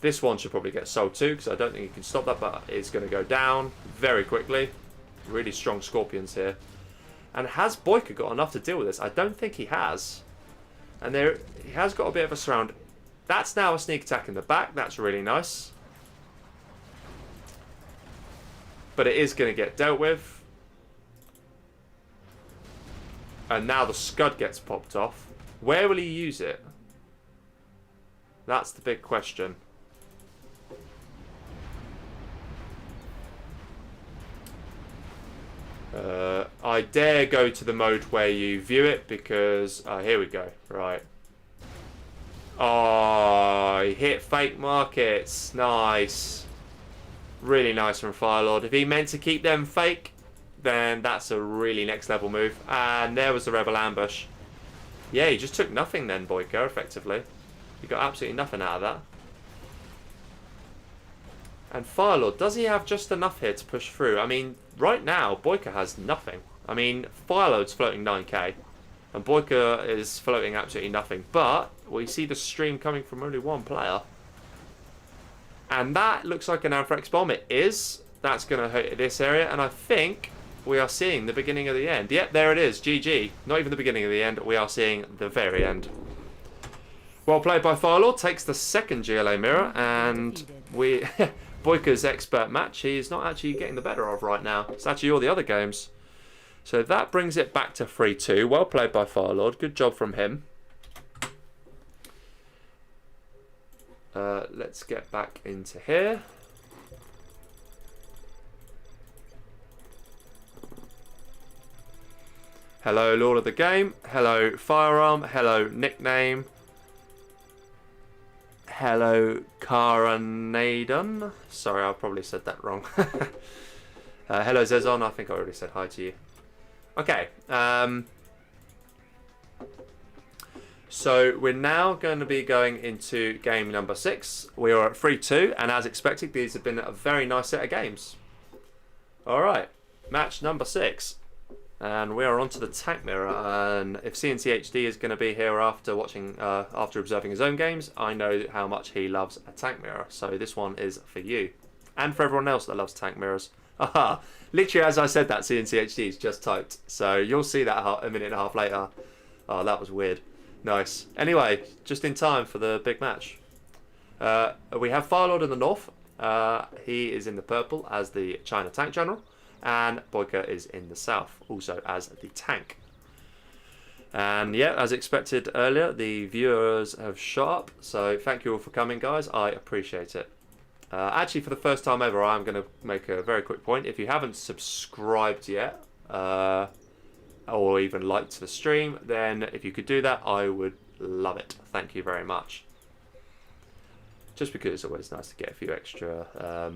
This one should probably get sold too, because I don't think you can stop that, but it's going to go down very quickly. Really strong Scorpions here. And has BoYcaH got enough to deal with this? I don't think he has. And he has got a bit of a surround. That's now a sneak attack in the back. That's really nice. But it is going to get dealt with. And now the Scud gets popped off. Where will he use it? That's the big question. I dare go to the mode where you view it because... here we go. Right. Oh, he hit fake markets. Nice. Really nice from FireLorD. If he meant to keep them fake, then that's a really next level move. And there was the Rebel ambush. Yeah, he just took nothing then, BoYcaH, effectively. He got absolutely nothing out of that. And FireLorD, does he have just enough here to push through? I mean, right now, BoYcaH has nothing. I mean, FireLorD's floating 9k. And BoYcaH is floating absolutely nothing. But we see the stream coming from only one player. And that looks like an Anthrax bomb. It is. That's going to hit this area. And I think we are seeing the beginning of the end. Yep, there it is. GG. Not even the beginning of the end. We are seeing the very end. Well played by FireLorD. Takes the second GLA mirror. And we... BoYcaH's expert match, he's not actually getting the better of right now. It's actually all the other games. So that brings it back to 3-2. Well played by FireLorD. Good job from him. Let's get back into here. Hello, Lord of the Game. Hello, Firearm. Hello, Nickname. Hello, Karanadon. Sorry, I probably said that wrong. Hello, Zezon. I think I already said hi to you. Okay. So we're now going to be going into game number 6. We are at 3-2, and as expected, these have been a very nice set of games. All right, match number 6. And we are onto the tank mirror, and if CNCHD is going to be here after watching, after observing his own games, I know how much he loves a tank mirror. So this one is for you, and for everyone else that loves tank mirrors. Aha! Literally as I said that, CNCHD is just typed, so you'll see that a minute and a half later. Oh, that was weird. Nice. Anyway, just in time for the big match. We have FireLorD in the north. He is in the purple as the China tank general. And BoYcaH is in the south, also as the tank. And yeah, as expected earlier, the viewers have shot up. So thank you all for coming, guys. I appreciate it. Actually, for the first time ever, I'm going to make a very quick point. If you haven't subscribed yet, or even liked the stream, then if you could do that, I would love it. Thank you very much. Just because it's always nice to get a few extra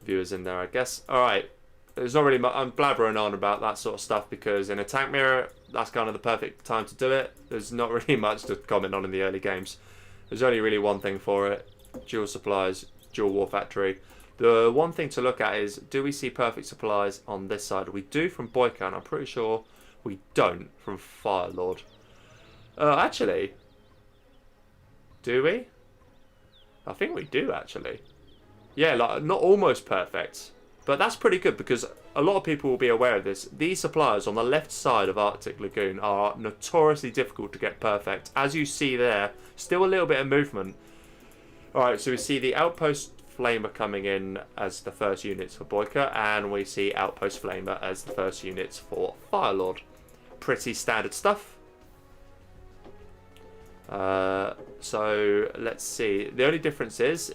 viewers in there, I guess. All right. There's not really much, I'm blabbering on about that sort of stuff because in a tank mirror, that's kind of the perfect time to do it. There's not really much to comment on in the early games. There's only really one thing for it. Dual supplies, dual war factory. The one thing to look at is, do we see perfect supplies on this side? We do from BoYcaH, and I'm pretty sure we don't from FireLorD. Actually, do we? I think we do, actually. Yeah, like, not almost perfect. But that's pretty good because a lot of people will be aware of this. These suppliers on the left side of Arctic Lagoon are notoriously difficult to get perfect. As you see there, still a little bit of movement. Alright, so we see the Outpost Flamer coming in as the first units for BoYcaH, and we see Outpost Flamer as the first units for FireLorD. Pretty standard stuff. So let's see. The only difference is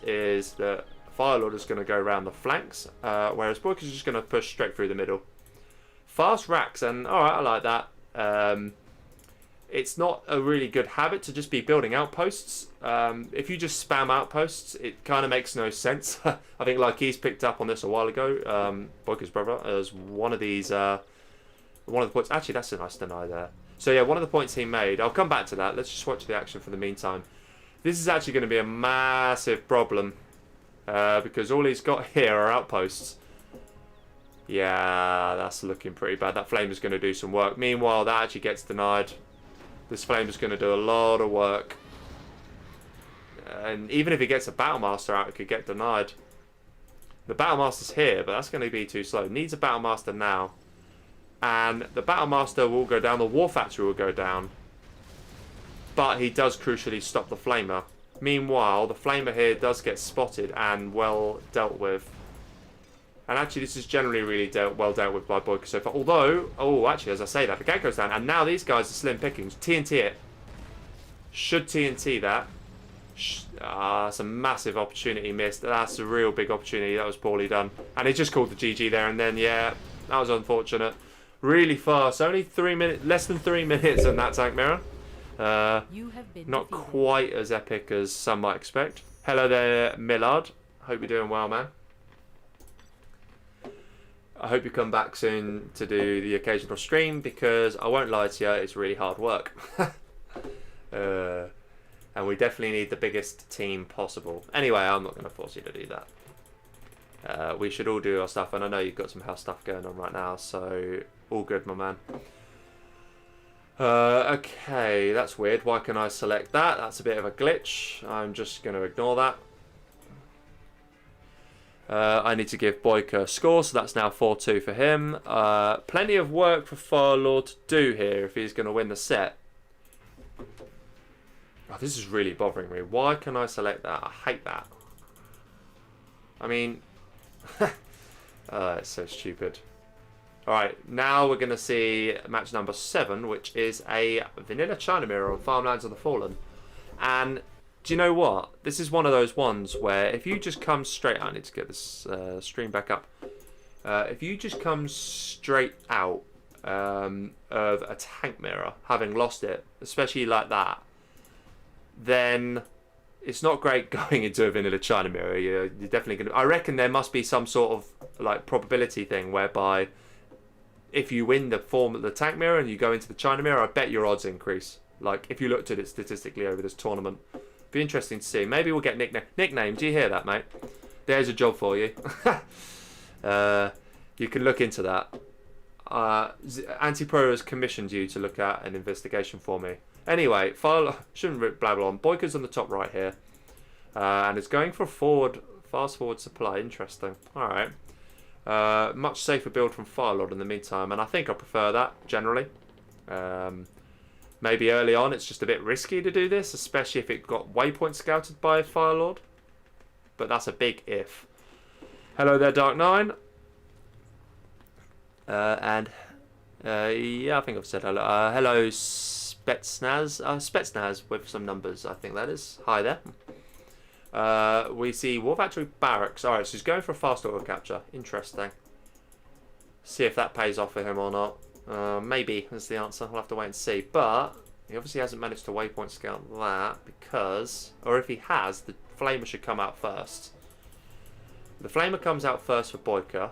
that FireLorD is going to go around the flanks, whereas BoYcaH is just going to push straight through the middle. Fast racks, and alright, I like that. It's not a really good habit to just be building outposts. If you just spam outposts, it kind of makes no sense. I think like he's picked up on this a while ago, BoYcaH's brother, as one of these, one of the points. Actually, that's a nice deny there. So yeah, one of the points he made, I'll come back to that. Let's just watch the action for the meantime. This is actually going to be a massive problem. Because all he's got here are outposts. Yeah, that's looking pretty bad. That Flamer's going to do some work. Meanwhile, that actually gets denied. This Flamer's going to do a lot of work. And even if he gets a Battlemaster out, it could get denied. The Battlemaster's here, but that's going to be too slow. Needs a Battlemaster now. And the Battlemaster will go down. The War Factory will go down. But he does crucially stop the Flamer. Meanwhile, the Flamer here does get spotted and well dealt with. And actually, this is generally really well dealt with by BoYcaH so far. Although, oh, actually, as I say that, the gate goes down. And now these guys are slim pickings. TNT it. Should TNT that. That's a massive opportunity missed. That's a real big opportunity. That was poorly done. And he just called the GG there. And then, yeah, that was unfortunate. Really fast. Only 3 minutes, less than 3 minutes on that tank mirror. You have been Not defeated. quite as epic as some might expect. Hello there, Millard. Hope you're doing well, man. I hope you come back soon to do the occasional stream, because I won't lie to you, it's really hard work. And we definitely need the biggest team possible. Anyway, I'm not going to force you to do that. We should all do our stuff, and I know you've got some house stuff going on right now, so all good, my man. Okay, that's weird. Why can I select that? That's a bit of a glitch. I'm just going to ignore that. I need to give BoYcaH a score, so that's now 4-2 for him. Plenty of work for FireLorD to do here if he's going to win the set. Oh, this is really bothering me. Why can I select that? I hate that. I mean, it's so stupid. Alright, now we're going to see match number 7, which is a vanilla China mirror on Farmlands of the Fallen. And do you know what? This is one of those ones where if you just come straight... I need to get this stream back up. If you just come straight out of a tank mirror, having lost it, especially like that, then it's not great going into a vanilla China mirror. You're definitely going to... I reckon there must be some sort of like probability thing whereby if you win the form of the tank mirror and you go into the China mirror, I bet your odds increase. Like if you looked at it statistically over this tournament. Be interesting to see. Maybe we'll get nickname. Do you hear that, mate? There's a job for you. You can look into that. Anti-Pro has commissioned you to look at an investigation for me. Anyway, shouldn't blabble on. BoYcaH's on the top right here, and it's going for fast forward supply. Interesting. All right. Much safer build from FireLorD in the meantime, and I think I prefer that generally. Maybe early on it's just a bit risky to do this, especially if it got waypoint scouted by FireLorD. But that's a big if. Hello there, Dark9. Yeah, I think I've said hello. Hello, Spetsnaz. Spetsnaz with some numbers, I think that is. Hi there. We see War Factory Barracks. Alright, so he's going for a fast auto capture. Interesting. See if that pays off for him or not. Maybe is the answer. We'll have to wait and see. But he obviously hasn't managed to waypoint scout that because, or if he has, the Flamer should come out first. The Flamer comes out first for BoYcaH.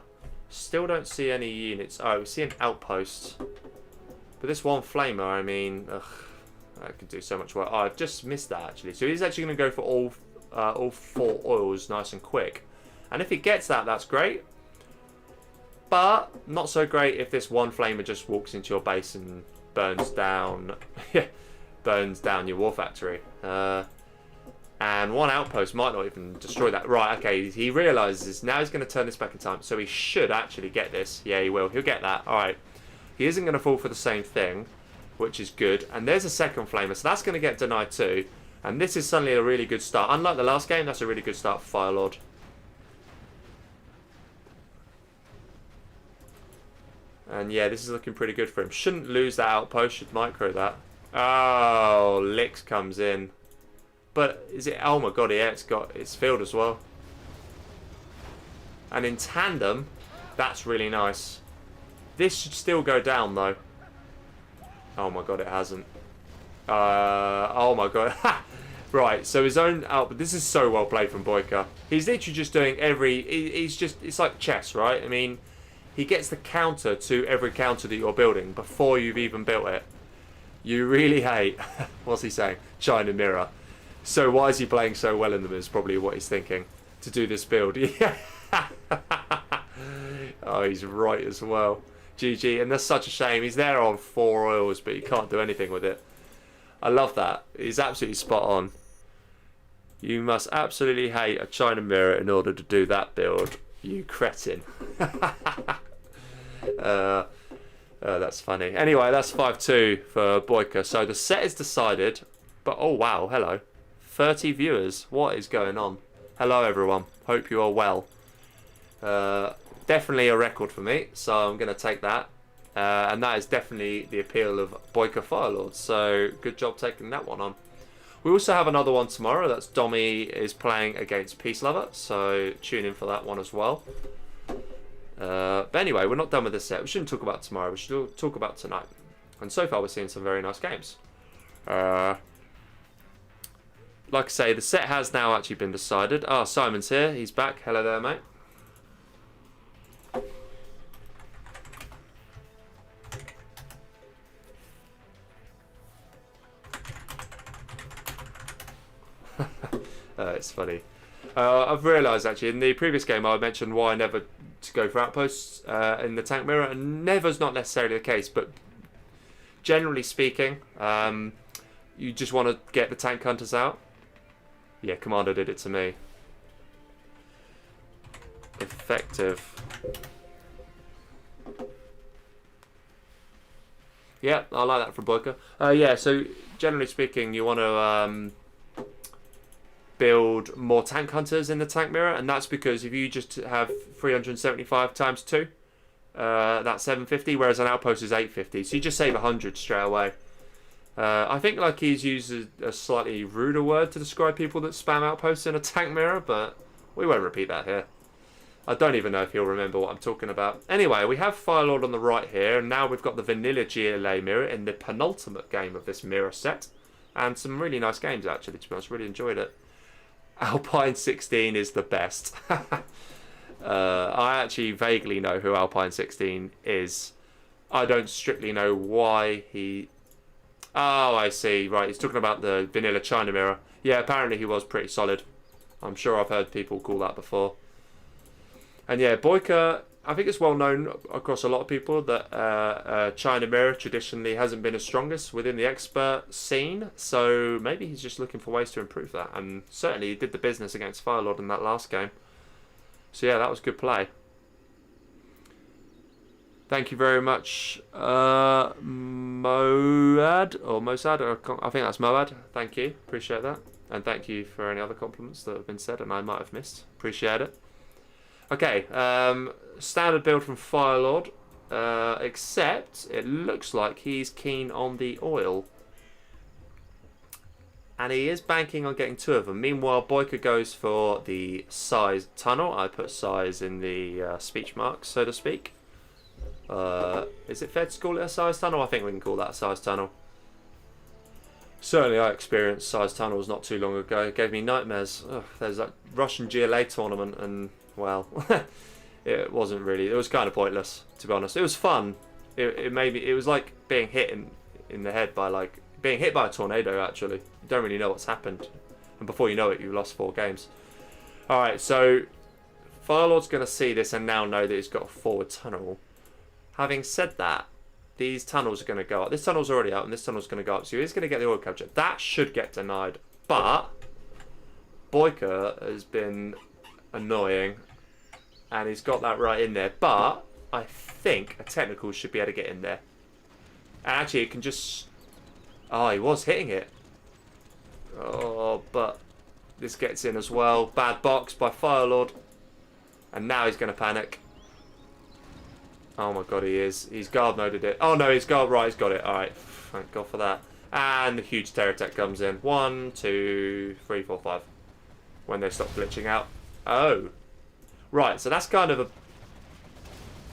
Still don't see any units. Oh, we see an outpost. But this one Flamer, I mean, that could do so much work. Oh, I've just missed that actually. So he's actually going to go for all 4 oils nice and quick. And if he gets that, that's great. But not so great if this one Flamer just walks into your base and burns down, burns down your war factory. And one outpost might not even destroy that. Right, okay, he realises now he's going to turn this back in time. So he should actually get this. Yeah, he will. He'll get that. All right. He isn't going to fall for the same thing, which is good. And there's a second Flamer, so that's going to get denied too. And this is suddenly a really good start. Unlike the last game, that's a really good start for FireLorD. And yeah, this is looking pretty good for him. Shouldn't lose that outpost, should micro that. Oh, Licks comes in. But is it... Oh my god, yeah, it's filled as well. And in tandem, that's really nice. This should still go down though. Oh my god, it hasn't. Oh my god. Right, so his own output. This is so well played from BoYcaH. He's literally just doing it's like chess, right? I mean, he gets the counter to every counter that you're building before you've even built it. You really hate, what's he saying? China mirror. So why is he playing so well in them is probably what he's thinking. To do this build. Yeah. Oh, he's right as well. GG, and that's such a shame. He's there on 4 oils, but he can't do anything with it. I love that. He's absolutely spot on. You must absolutely hate a China mirror in order to do that build. You cretin. That's funny. Anyway, that's 5-2 for BoYcaH. So the set is decided. But oh wow, hello. 30 viewers. What is going on? Hello everyone. Hope you are well. Definitely a record for me. So I'm going to take that. And that is definitely the appeal of BoYcaH FireLorD. So good job taking that one on. We also have another one tomorrow. That's Dommy is playing against Peace Lover. So tune in for that one as well. But anyway, we're not done with this set. We shouldn't talk about tomorrow. We should talk about tonight. And so far we're seeing some very nice games. Like I say, the set has now actually been decided. Ah, Simon's here. He's back. Hello there, mate. It's funny. I've realised actually in the previous game I mentioned why never to go for outposts in the tank mirror, and never's not necessarily the case, but generally speaking, you just want to get the tank hunters out. Yeah, Commander did it to me. Effective. Yeah, I like that from BoYcaH. Yeah, so generally speaking, you want to build more tank hunters in the tank mirror, and that's because if you just have 375 times 2, that's 750, whereas an outpost is 850, so you just save 100 straight away. I think like he's used a slightly ruder word to describe people that spam outposts in a tank mirror, but we won't repeat that here. I don't even know if he'll remember what I'm talking about. Anyway, we have FireLorD on the right here, and now we've got the vanilla GLA mirror in the penultimate game of this mirror set, and some really nice games actually, to be honest. Really enjoyed it. Alpine 16 is the best. I actually vaguely know who Alpine 16 is. I don't strictly know why he... Oh, I see. Right, he's talking about the vanilla China mirror. Yeah, apparently he was pretty solid. I'm sure I've heard people call that before. And yeah, BoYcaH, I think it's well known across a lot of people that China mirror traditionally hasn't been as strongest within the expert scene, so maybe he's just looking for ways to improve that, and certainly he did the business against FireLorD in that last game. So yeah, that was good play. Thank you very much, Moad, or Mosad, or I think that's Moad. Thank you, appreciate that, and thank you for any other compliments that have been said and I might have missed. Appreciate it. Okay, standard build from FireLorD, except it looks like he's keen on the oil. And he is banking on getting 2 of them. Meanwhile, BoYcaH goes for the size tunnel. I put size in the speech marks, so to speak. Is it fair to call it a size tunnel? I think we can call that a size tunnel. Certainly I experienced size tunnels not too long ago. It gave me nightmares. Ugh, there's that Russian GLA tournament and... well, it wasn't really. It was kind of pointless, to be honest. It was fun. It made me. It was like being hit in the head by being hit by a tornado. Actually, you don't really know what's happened, and before you know it, you lost 4 games. All right, so FireLorD's going to see this and now know that he's got a forward tunnel. Having said that, these tunnels are going to go up. This tunnel's already up, and this tunnel's going to go up. So he's going to get the oil capture. That should get denied, but BoYcaH has been annoying, and he's got that right in there, but I think a technical should be able to get in there, and actually it can just... oh, he was hitting it. Oh, but this gets in as well. Bad box by FireLorD, and now he's going to panic. Oh my god, he is. He's guard moded it. Oh no, he's guard... right, he's got it. Alright, thank god for that. And the huge terror tech comes in. 1, 2, 3, 4, 5 when they stop glitching out. Oh. Right, so that's kind of a...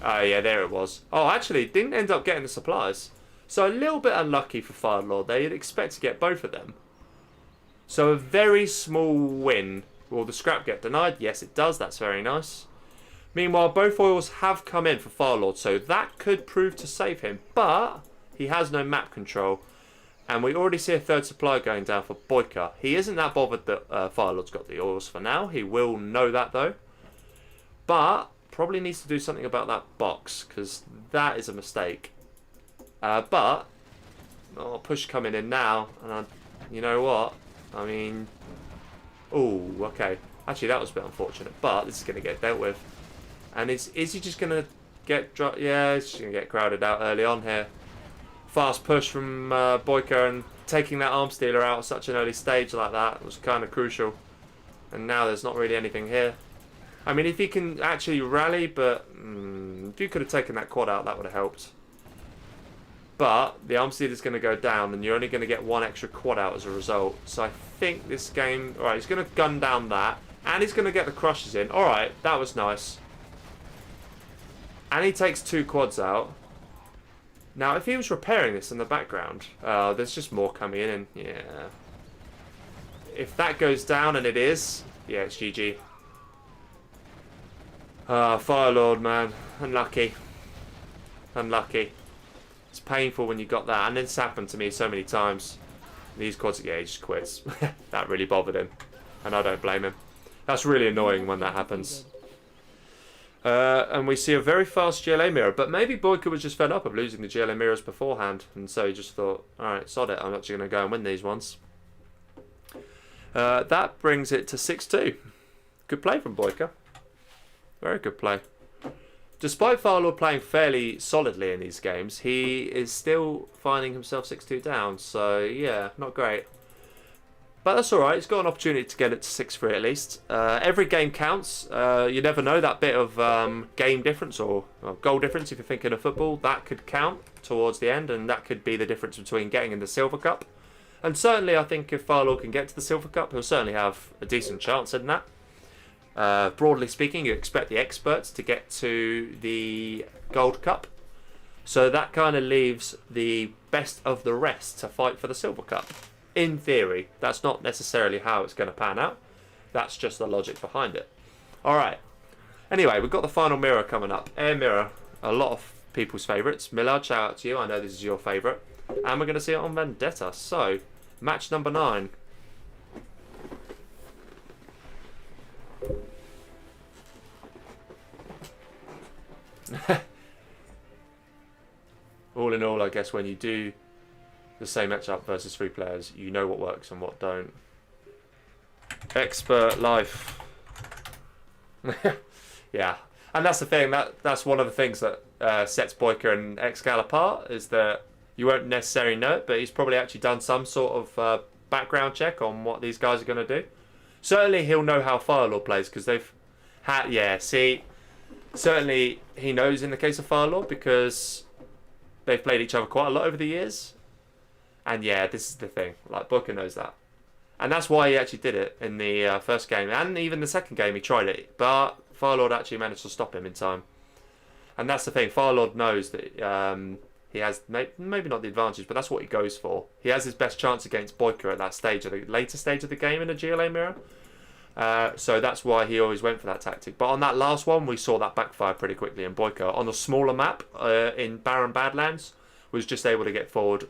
oh, yeah, there it was. Oh, actually, didn't end up getting the supplies. So a little bit unlucky for FireLorD. They'd expect to get both of them. So a very small win. Will the scrap get denied? Yes, it does. That's very nice. Meanwhile, both oils have come in for FireLorD, so that could prove to save him. But he has no map control. And we already see a 3rd supply going down for BoYcaH. He isn't that bothered that FireLorD's got the oils for now. He will know that, though. But probably needs to do something about that box, because that is a mistake. But push coming in now, and you know what? I mean, oh, okay. Actually, that was a bit unfortunate, but this is going to get dealt with. And is he just going to get... yeah, he's just going to get crowded out early on here. Fast push from BoYcaH, and taking that arm stealer out at such an early stage like that was kind of crucial. And now there's not really anything here. I mean, if he can actually rally, but if you could have taken that quad out, that would have helped. But the arm stealer is going to go down, and you're only going to get 1 extra quad out as a result. So I think this game... alright, he's going to gun down that, and he's going to get the crushes in. Alright, that was nice. And he takes 2 quads out. Now, if he was repairing this in the background, there's just more coming in, and yeah. If that goes down, and it is, yeah, it's GG. FireLorD, man. Unlucky. Unlucky. It's painful when you got that, and it's happened to me so many times. These quads, yeah, he just quits. That really bothered him, and I don't blame him. That's really annoying when that happens. And we see a very fast GLA mirror, but maybe BoYcaH was just fed up of losing the GLA mirrors beforehand, and so he just thought, alright, sod it, I'm actually going to go and win these ones. That brings it to 6-2. Good play from BoYcaH. Very good play. Despite FireLorD playing fairly solidly in these games, he is still finding himself 6-2 down, so yeah, not great. But that's alright, he's got an opportunity to get it to 6-3 at least. Every game counts. You never know, that bit of game difference or goal difference, if you're thinking of football, that could count towards the end, and that could be the difference between getting in the Silver Cup. And certainly I think if FireLorD can get to the Silver Cup, he'll certainly have a decent chance in that. Broadly speaking, you expect the experts to get to the Gold Cup. So that kind of leaves the best of the rest to fight for the Silver Cup. In theory, that's not necessarily how it's going to pan out. That's just the logic behind it. Alright. Anyway, we've got the final mirror coming up. Air mirror, a lot of people's favourites. Millard, shout out to you. I know this is your favourite. And we're going to see it on Vendetta. So, match number 9. All in all, I guess when you do the same matchup versus 3 players, you know what works and what don't. Expert life. Yeah, and that's the thing. That's one of the things that sets BoYcaH and xgal apart, is that you won't necessarily know it, but he's probably actually done some sort of background check on what these guys are going to do. Certainly, he'll know how FireLorD plays because they've had. Yeah, see, certainly he knows in the case of FireLorD because they've played each other quite a lot over the years. And yeah, this is the thing. Like, BoYcaH knows that. And that's why he actually did it in the first game. And even the second game, he tried it. But FireLorD actually managed to stop him in time. And that's the thing. FireLorD knows that he has, maybe not the advantage, but that's what he goes for. He has his best chance against BoYcaH at that stage, at the later stage of the game in a GLA mirror. So that's why he always went for that tactic. But on that last one, we saw that backfire pretty quickly. And BoYcaH, on a smaller map in Barren Badlands, was just able to get forward,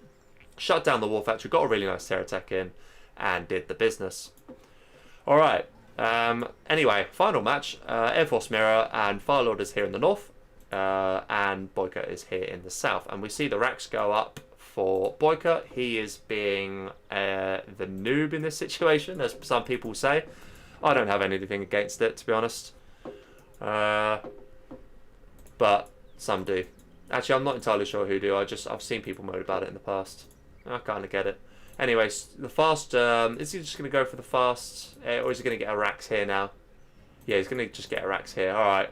shut down the war factory, got a really nice terror attack in, and did the business. Alright, anyway, final match. Air Force Mirror and FireLorD is here in the north, and BoYcaH is here in the south. And we see the racks go up for BoYcaH. He is being the noob in this situation, as some people say. I don't have anything against it, to be honest. But some do. Actually, I'm not entirely sure who do. I've seen people moan about it in the past. I kind of get it. Anyways, the fast, is he just going to go for the fast, or is he going to get a racks here now? Yeah, he's going to just get a racks here. Alright.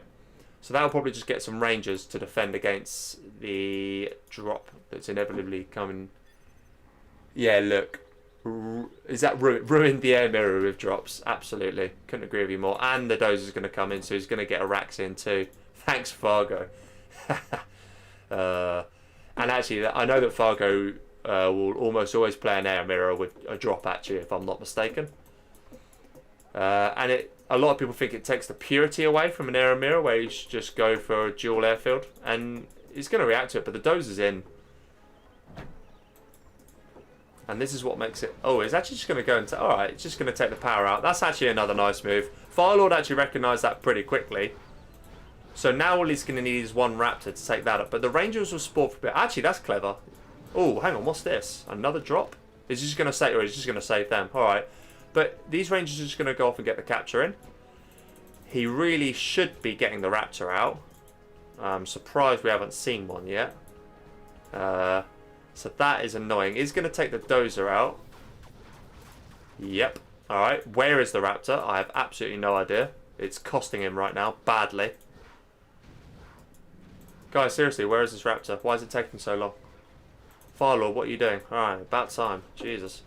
So that'll probably just get some rangers to defend against the drop that's inevitably coming. Yeah, look. Is that ruined the air mirror with drops? Absolutely. Couldn't agree with you more. And the dozer's going to come in, so he's going to get a racks in too. Thanks, Fargo. And actually, I know that Fargo will almost always play an air mirror with a drop, actually, if I'm not mistaken. And a lot of people think it takes the purity away from an air mirror, where you should just go for a dual airfield. And he's going to react to it, but the dozer's in. And this is what makes it... Oh, it's actually just going to go into... Alright, it's just going to take the power out. That's actually another nice move. FireLorD actually recognised that pretty quickly. So now all he's going to need is one Raptor to take that up. But the Rangers will spawn for a bit. Actually, that's clever. Oh, hang on, what's this? Another drop? Is he just going to save... Or is he just going to save them? Alright. But these Rangers are just going to go off and get the capture in. He really should be getting the Raptor out. I'm surprised we haven't seen one yet. So that is annoying. He's going to take the dozer out. Yep. Alright. Where is the Raptor? I have absolutely no idea. It's costing him right now. Badly. Guys, seriously, where is this Raptor? Why is it taking so long? FireLorD, what are you doing? Alright, about time. Jesus.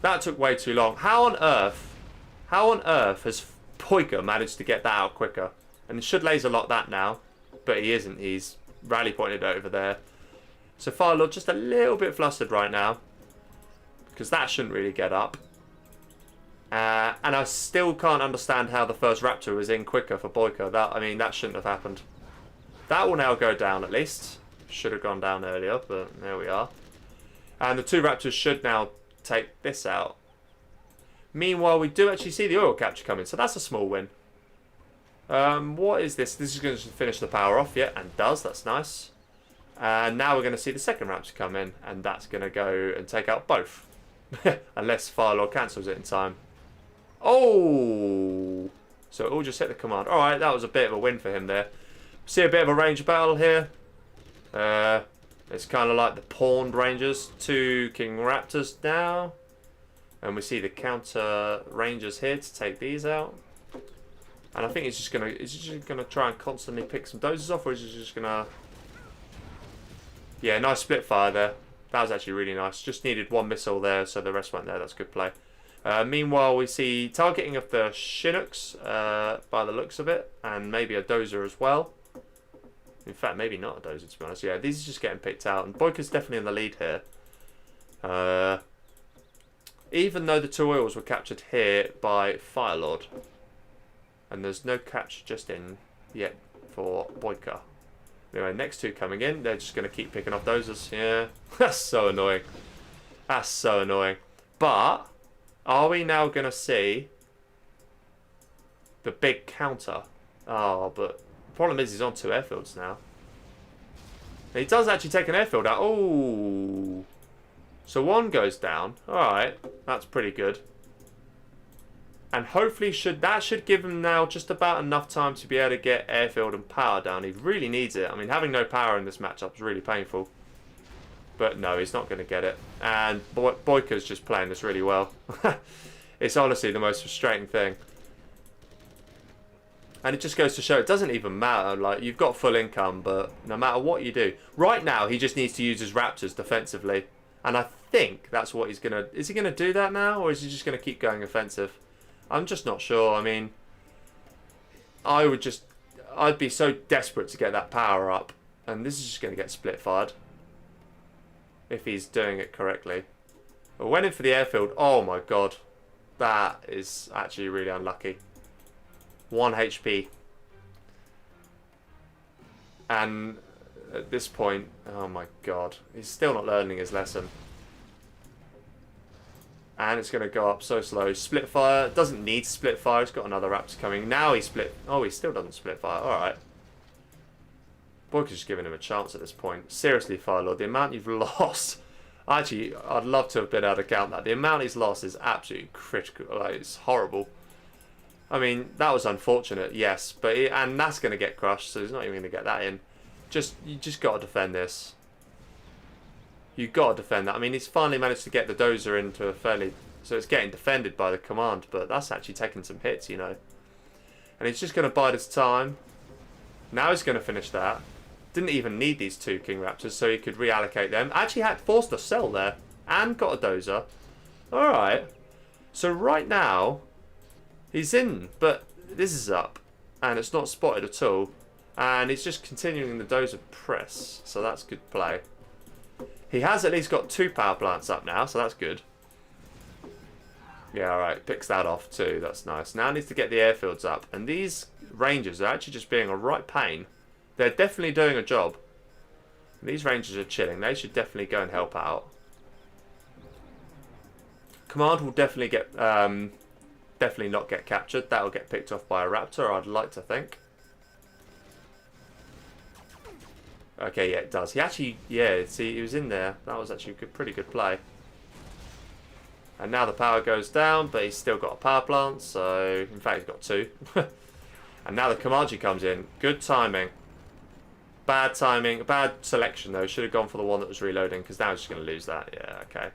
That took way too long. How on earth has BoYcaH managed to get that out quicker? And it should laser lock that now. But he isn't. He's rally pointed over there. So FireLorD just a little bit flustered right now. Because that shouldn't really get up. And I still can't understand how the first Raptor was in quicker for BoYcaH. I mean, that shouldn't have happened. That will now go down at least. Should have gone down earlier, but there we are. And the 2 Raptors should now take this out. Meanwhile, we do actually see the oil capture coming, so that's a small win. What is this? This is going to finish the power off, yeah, and does. That's nice. And now we're going to see the second Raptor come in, and that's going to go and take out both. Unless FireLorD cancels it in time. Oh! So it all just hit the command. Alright, that was a bit of a win for him there. See a bit of a range battle here. It's kind of like the pawned rangers. 2 King Raptors now. And we see the counter rangers here to take these out. And I think it's just gonna try and constantly pick some doses off, or is it just gonna... Yeah, nice split fire there. That was actually really nice. Just needed 1 missile there, so the rest went there. That's good play. Meanwhile, we see targeting of the Chinooks by the looks of it, and maybe a dozer as well. In fact, maybe not a dozer, to be honest. Yeah, these are just getting picked out, and BoYcaH's definitely in the lead here. Even though the 2 oils were captured here by FireLorD, and there's no capture just in yet for BoYcaH. Anyway, next 2 coming in. They're just going to keep picking off dozers. Yeah, that's so annoying. That's so annoying. But are we now going to see the big counter? Oh, but the problem is he's on 2 airfields now. He does actually take an airfield out. Oh, so 1 goes down. All right, that's pretty good. And hopefully that should give him now just about enough time to be able to get airfield and power down. He really needs it. I mean, having no power in this matchup is really painful. But no, he's not going to get it. And BoYcaH's just playing this really well. It's honestly the most frustrating thing. And it just goes to show it doesn't even matter. Like, you've got full income, but no matter what you do. Right now, he just needs to use his Raptors defensively. And I think that's what he's going to... Is he going to do that now? Or is he just going to keep going offensive? I'm just not sure. I mean, I'd be so desperate to get that power up. And this is just going to get split fired. If he's doing it correctly. I went in for the airfield. Oh my god. That is actually really unlucky. 1 HP. And at this point, oh my god. He's still not learning his lesson. And it's going to go up so slow. Split fire. Doesn't need split fire. He's got another Raptor coming. Now he split. Oh, he still doesn't split fire. Alright. BoYcaH's just giving him a chance at this point. Seriously, FireLorD, the amount you've lost. Actually, I'd love to have been able to count that. The amount he's lost is absolutely critical. Like, it's horrible. I mean, that was unfortunate, yes. And that's going to get crushed, so he's not even going to get that in. You just got to defend this. You've got to defend that. I mean, he's finally managed to get the dozer into a fairly... So it's getting defended by the command, but that's actually taking some hits, you know. And he's just going to bide his time. Now he's going to finish that. Didn't even need these 2 King Raptors, so he could reallocate them. Actually had forced a cell there. And got a dozer. Alright. So right now, he's in, but this is up. And it's not spotted at all. And he's just continuing the dozer press. So that's good play. He has at least got 2 power plants up now, so that's good. Yeah, alright. Picks that off too. That's nice. Now needs to get the airfields up. And these rangers are actually just being a right pain. They're definitely doing a job. These rangers are chilling. They should definitely go and help out. Command will definitely get... definitely not get captured. That'll get picked off by a Raptor, I'd like to think. Okay, yeah, it does. He actually, yeah, see, he was in there. That was actually a pretty good play. And now the power goes down, but he's still got a power plant, so... In fact, he's got 2. And now the Comanche comes in. Good timing. Bad timing. Bad selection, though. Should have gone for the one that was reloading, because now he's just going to lose that. Yeah, okay.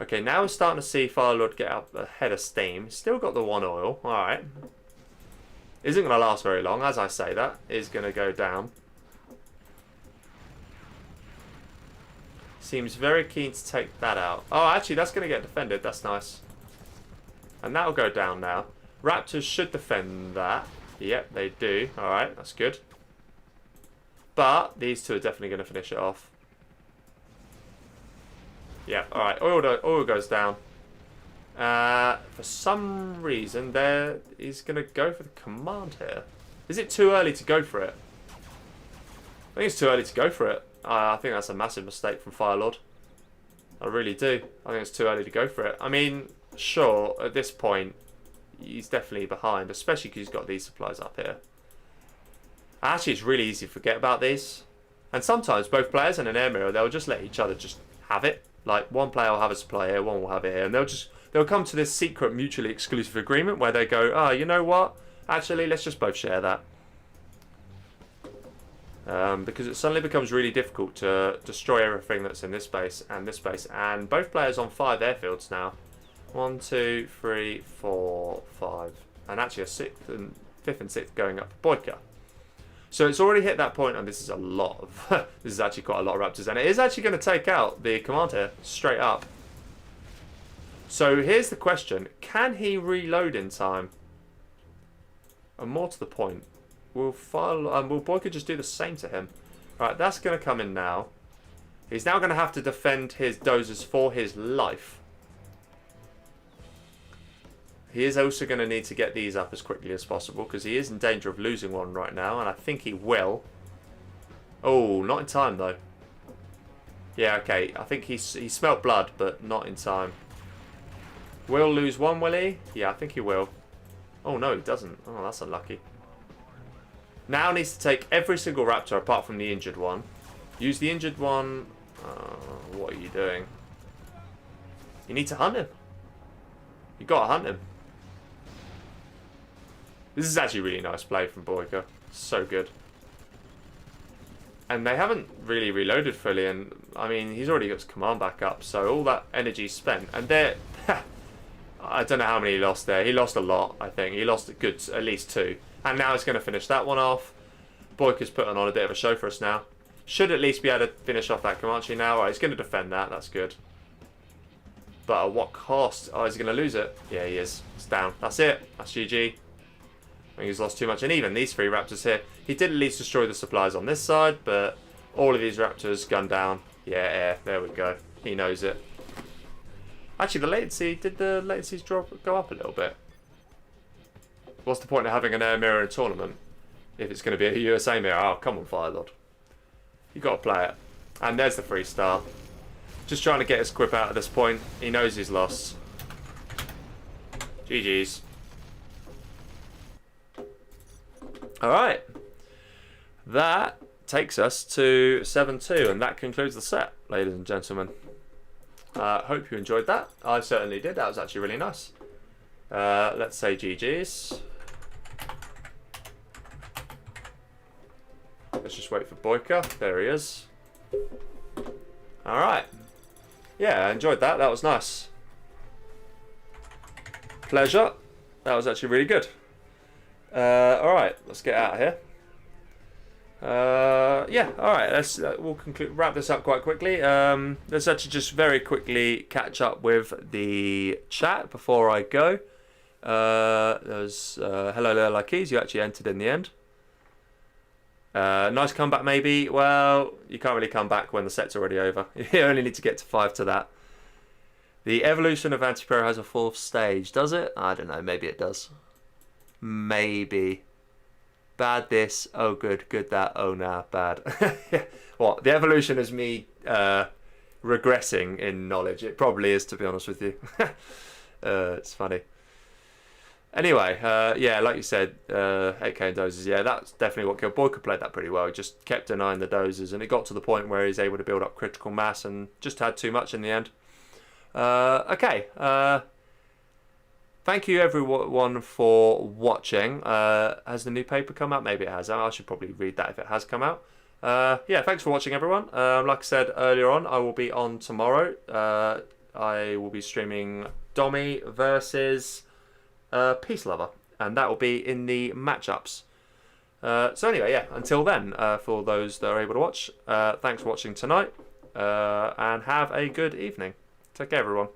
Okay, now we're starting to see FireLorD get up ahead of steam. Still got the 1 oil. Alright. Isn't going to last very long, as I say that. Is going to go down. Seems very keen to take that out. Oh, actually, that's going to get defended. That's nice. And that'll go down now. Raptors should defend that. Yep, they do. Alright, that's good. But these two are definitely going to finish it off. Yeah, alright. Oil goes down. For some reason, he's going to go for the command here. Is it too early to go for it? I think it's too early to go for it. I think that's a massive mistake from FireLorD. I really do. I think it's too early to go for it. I mean, sure, at this point, he's definitely behind, especially because he's got these supplies up here. Actually, it's really easy to forget about these. And sometimes both players in an air mirror, they'll just let each other just have it. Like, one player will have a supply here, one will have it here. And they'll come to this secret mutually exclusive agreement where they go, oh, you know what? Actually, let's just both share that. Because it suddenly becomes really difficult to destroy everything that's in this space and this space. And both players on 5 airfields now. 1, 2, 3, 4, 5. And actually a 5th and 6th going up for BoYcaH. So it's already hit that point, and this is a lot of... this is actually quite a lot of raptors. And it is actually going to take out the command here, straight up. So here's the question. Can he reload in time? And more to the point, will BoYcaH just do the same to him? Right, that's going to come in now. He's now going to have to defend his dozers for his life. He is also going to need to get these up as quickly as possible because he is in danger of losing one right now, and I think he will. Oh, not in time though. Yeah, okay. I think he smelt blood, but not in time. Will lose one, will he? Yeah, I think he will. Oh no, he doesn't. Oh, that's unlucky. Now needs to take every single raptor apart from the injured one. Use the injured one. What are you doing? You need to hunt him. You gotta hunt him. This is actually really nice play from BoYcaH. So good. And they haven't really reloaded fully, and I mean, he's already got his command back up, so all that energy spent. And they're... I don't know how many he lost there. He lost a lot, I think. He lost at least 2. And now he's going to finish that one off. BoYcaH's putting on a bit of a show for us now. Should at least be able to finish off that Comanche now. Right, he's going to defend that. That's good. But at what cost? Oh, is he going to lose it? Yeah, he is. It's down. That's it. That's GG. I think he's lost too much. And even these 3 raptors here. He did at least destroy the supplies on this side, but all of these raptors gunned down. Yeah, air. There we go. He knows it. Actually, the latency, did the latencies go up a little bit? What's the point of having an air mirror in a tournament if it's going to be a USA mirror? Oh, come on, FireLorD. You've got to play it. And there's the 3-star. Just trying to get his quip out at this point. He knows he's lost. GG's. Alright. That takes us to 7-2, and that concludes the set, ladies and gentlemen. Hope you enjoyed that. I certainly did. That was actually really nice. Let's say GG's. Let's just wait for BoYcaH. There he is. Alright. Yeah, I enjoyed that. That was nice. Pleasure. That was actually really good. Alright, let's get out of here. Yeah, alright, we'll wrap this up quite quickly. Let's actually just very quickly catch up with the chat before I go. There's hello there, Luckies, you actually entered in the end. Nice comeback maybe. Well, you can't really come back when the set's already over. You only need to get to 5 to that. The evolution of Anti-Pro has a 4th stage, does it? I don't know, maybe it does. Maybe. Bad this, oh good, good that, oh nah, bad. What, the evolution is me regressing in knowledge? It probably is, to be honest with you. It's funny. Anyway, yeah, like you said, 8k and dozers, yeah, that's definitely what killed. BoYcaH played that pretty well. He just kept denying the dozers, and it got to the point where he's able to build up critical mass and just had too much in the end. Okay, thank you everyone for watching. Has the new paper come out? Maybe it has. I should probably read that if it has come out. Yeah, thanks for watching everyone. Like I said earlier on, I will be on tomorrow. I will be streaming Dommy versus Peace Lover, and that will be in the matchups. So anyway, yeah, until then, for those that are able to watch, thanks for watching tonight, and have a good evening. Take care everyone.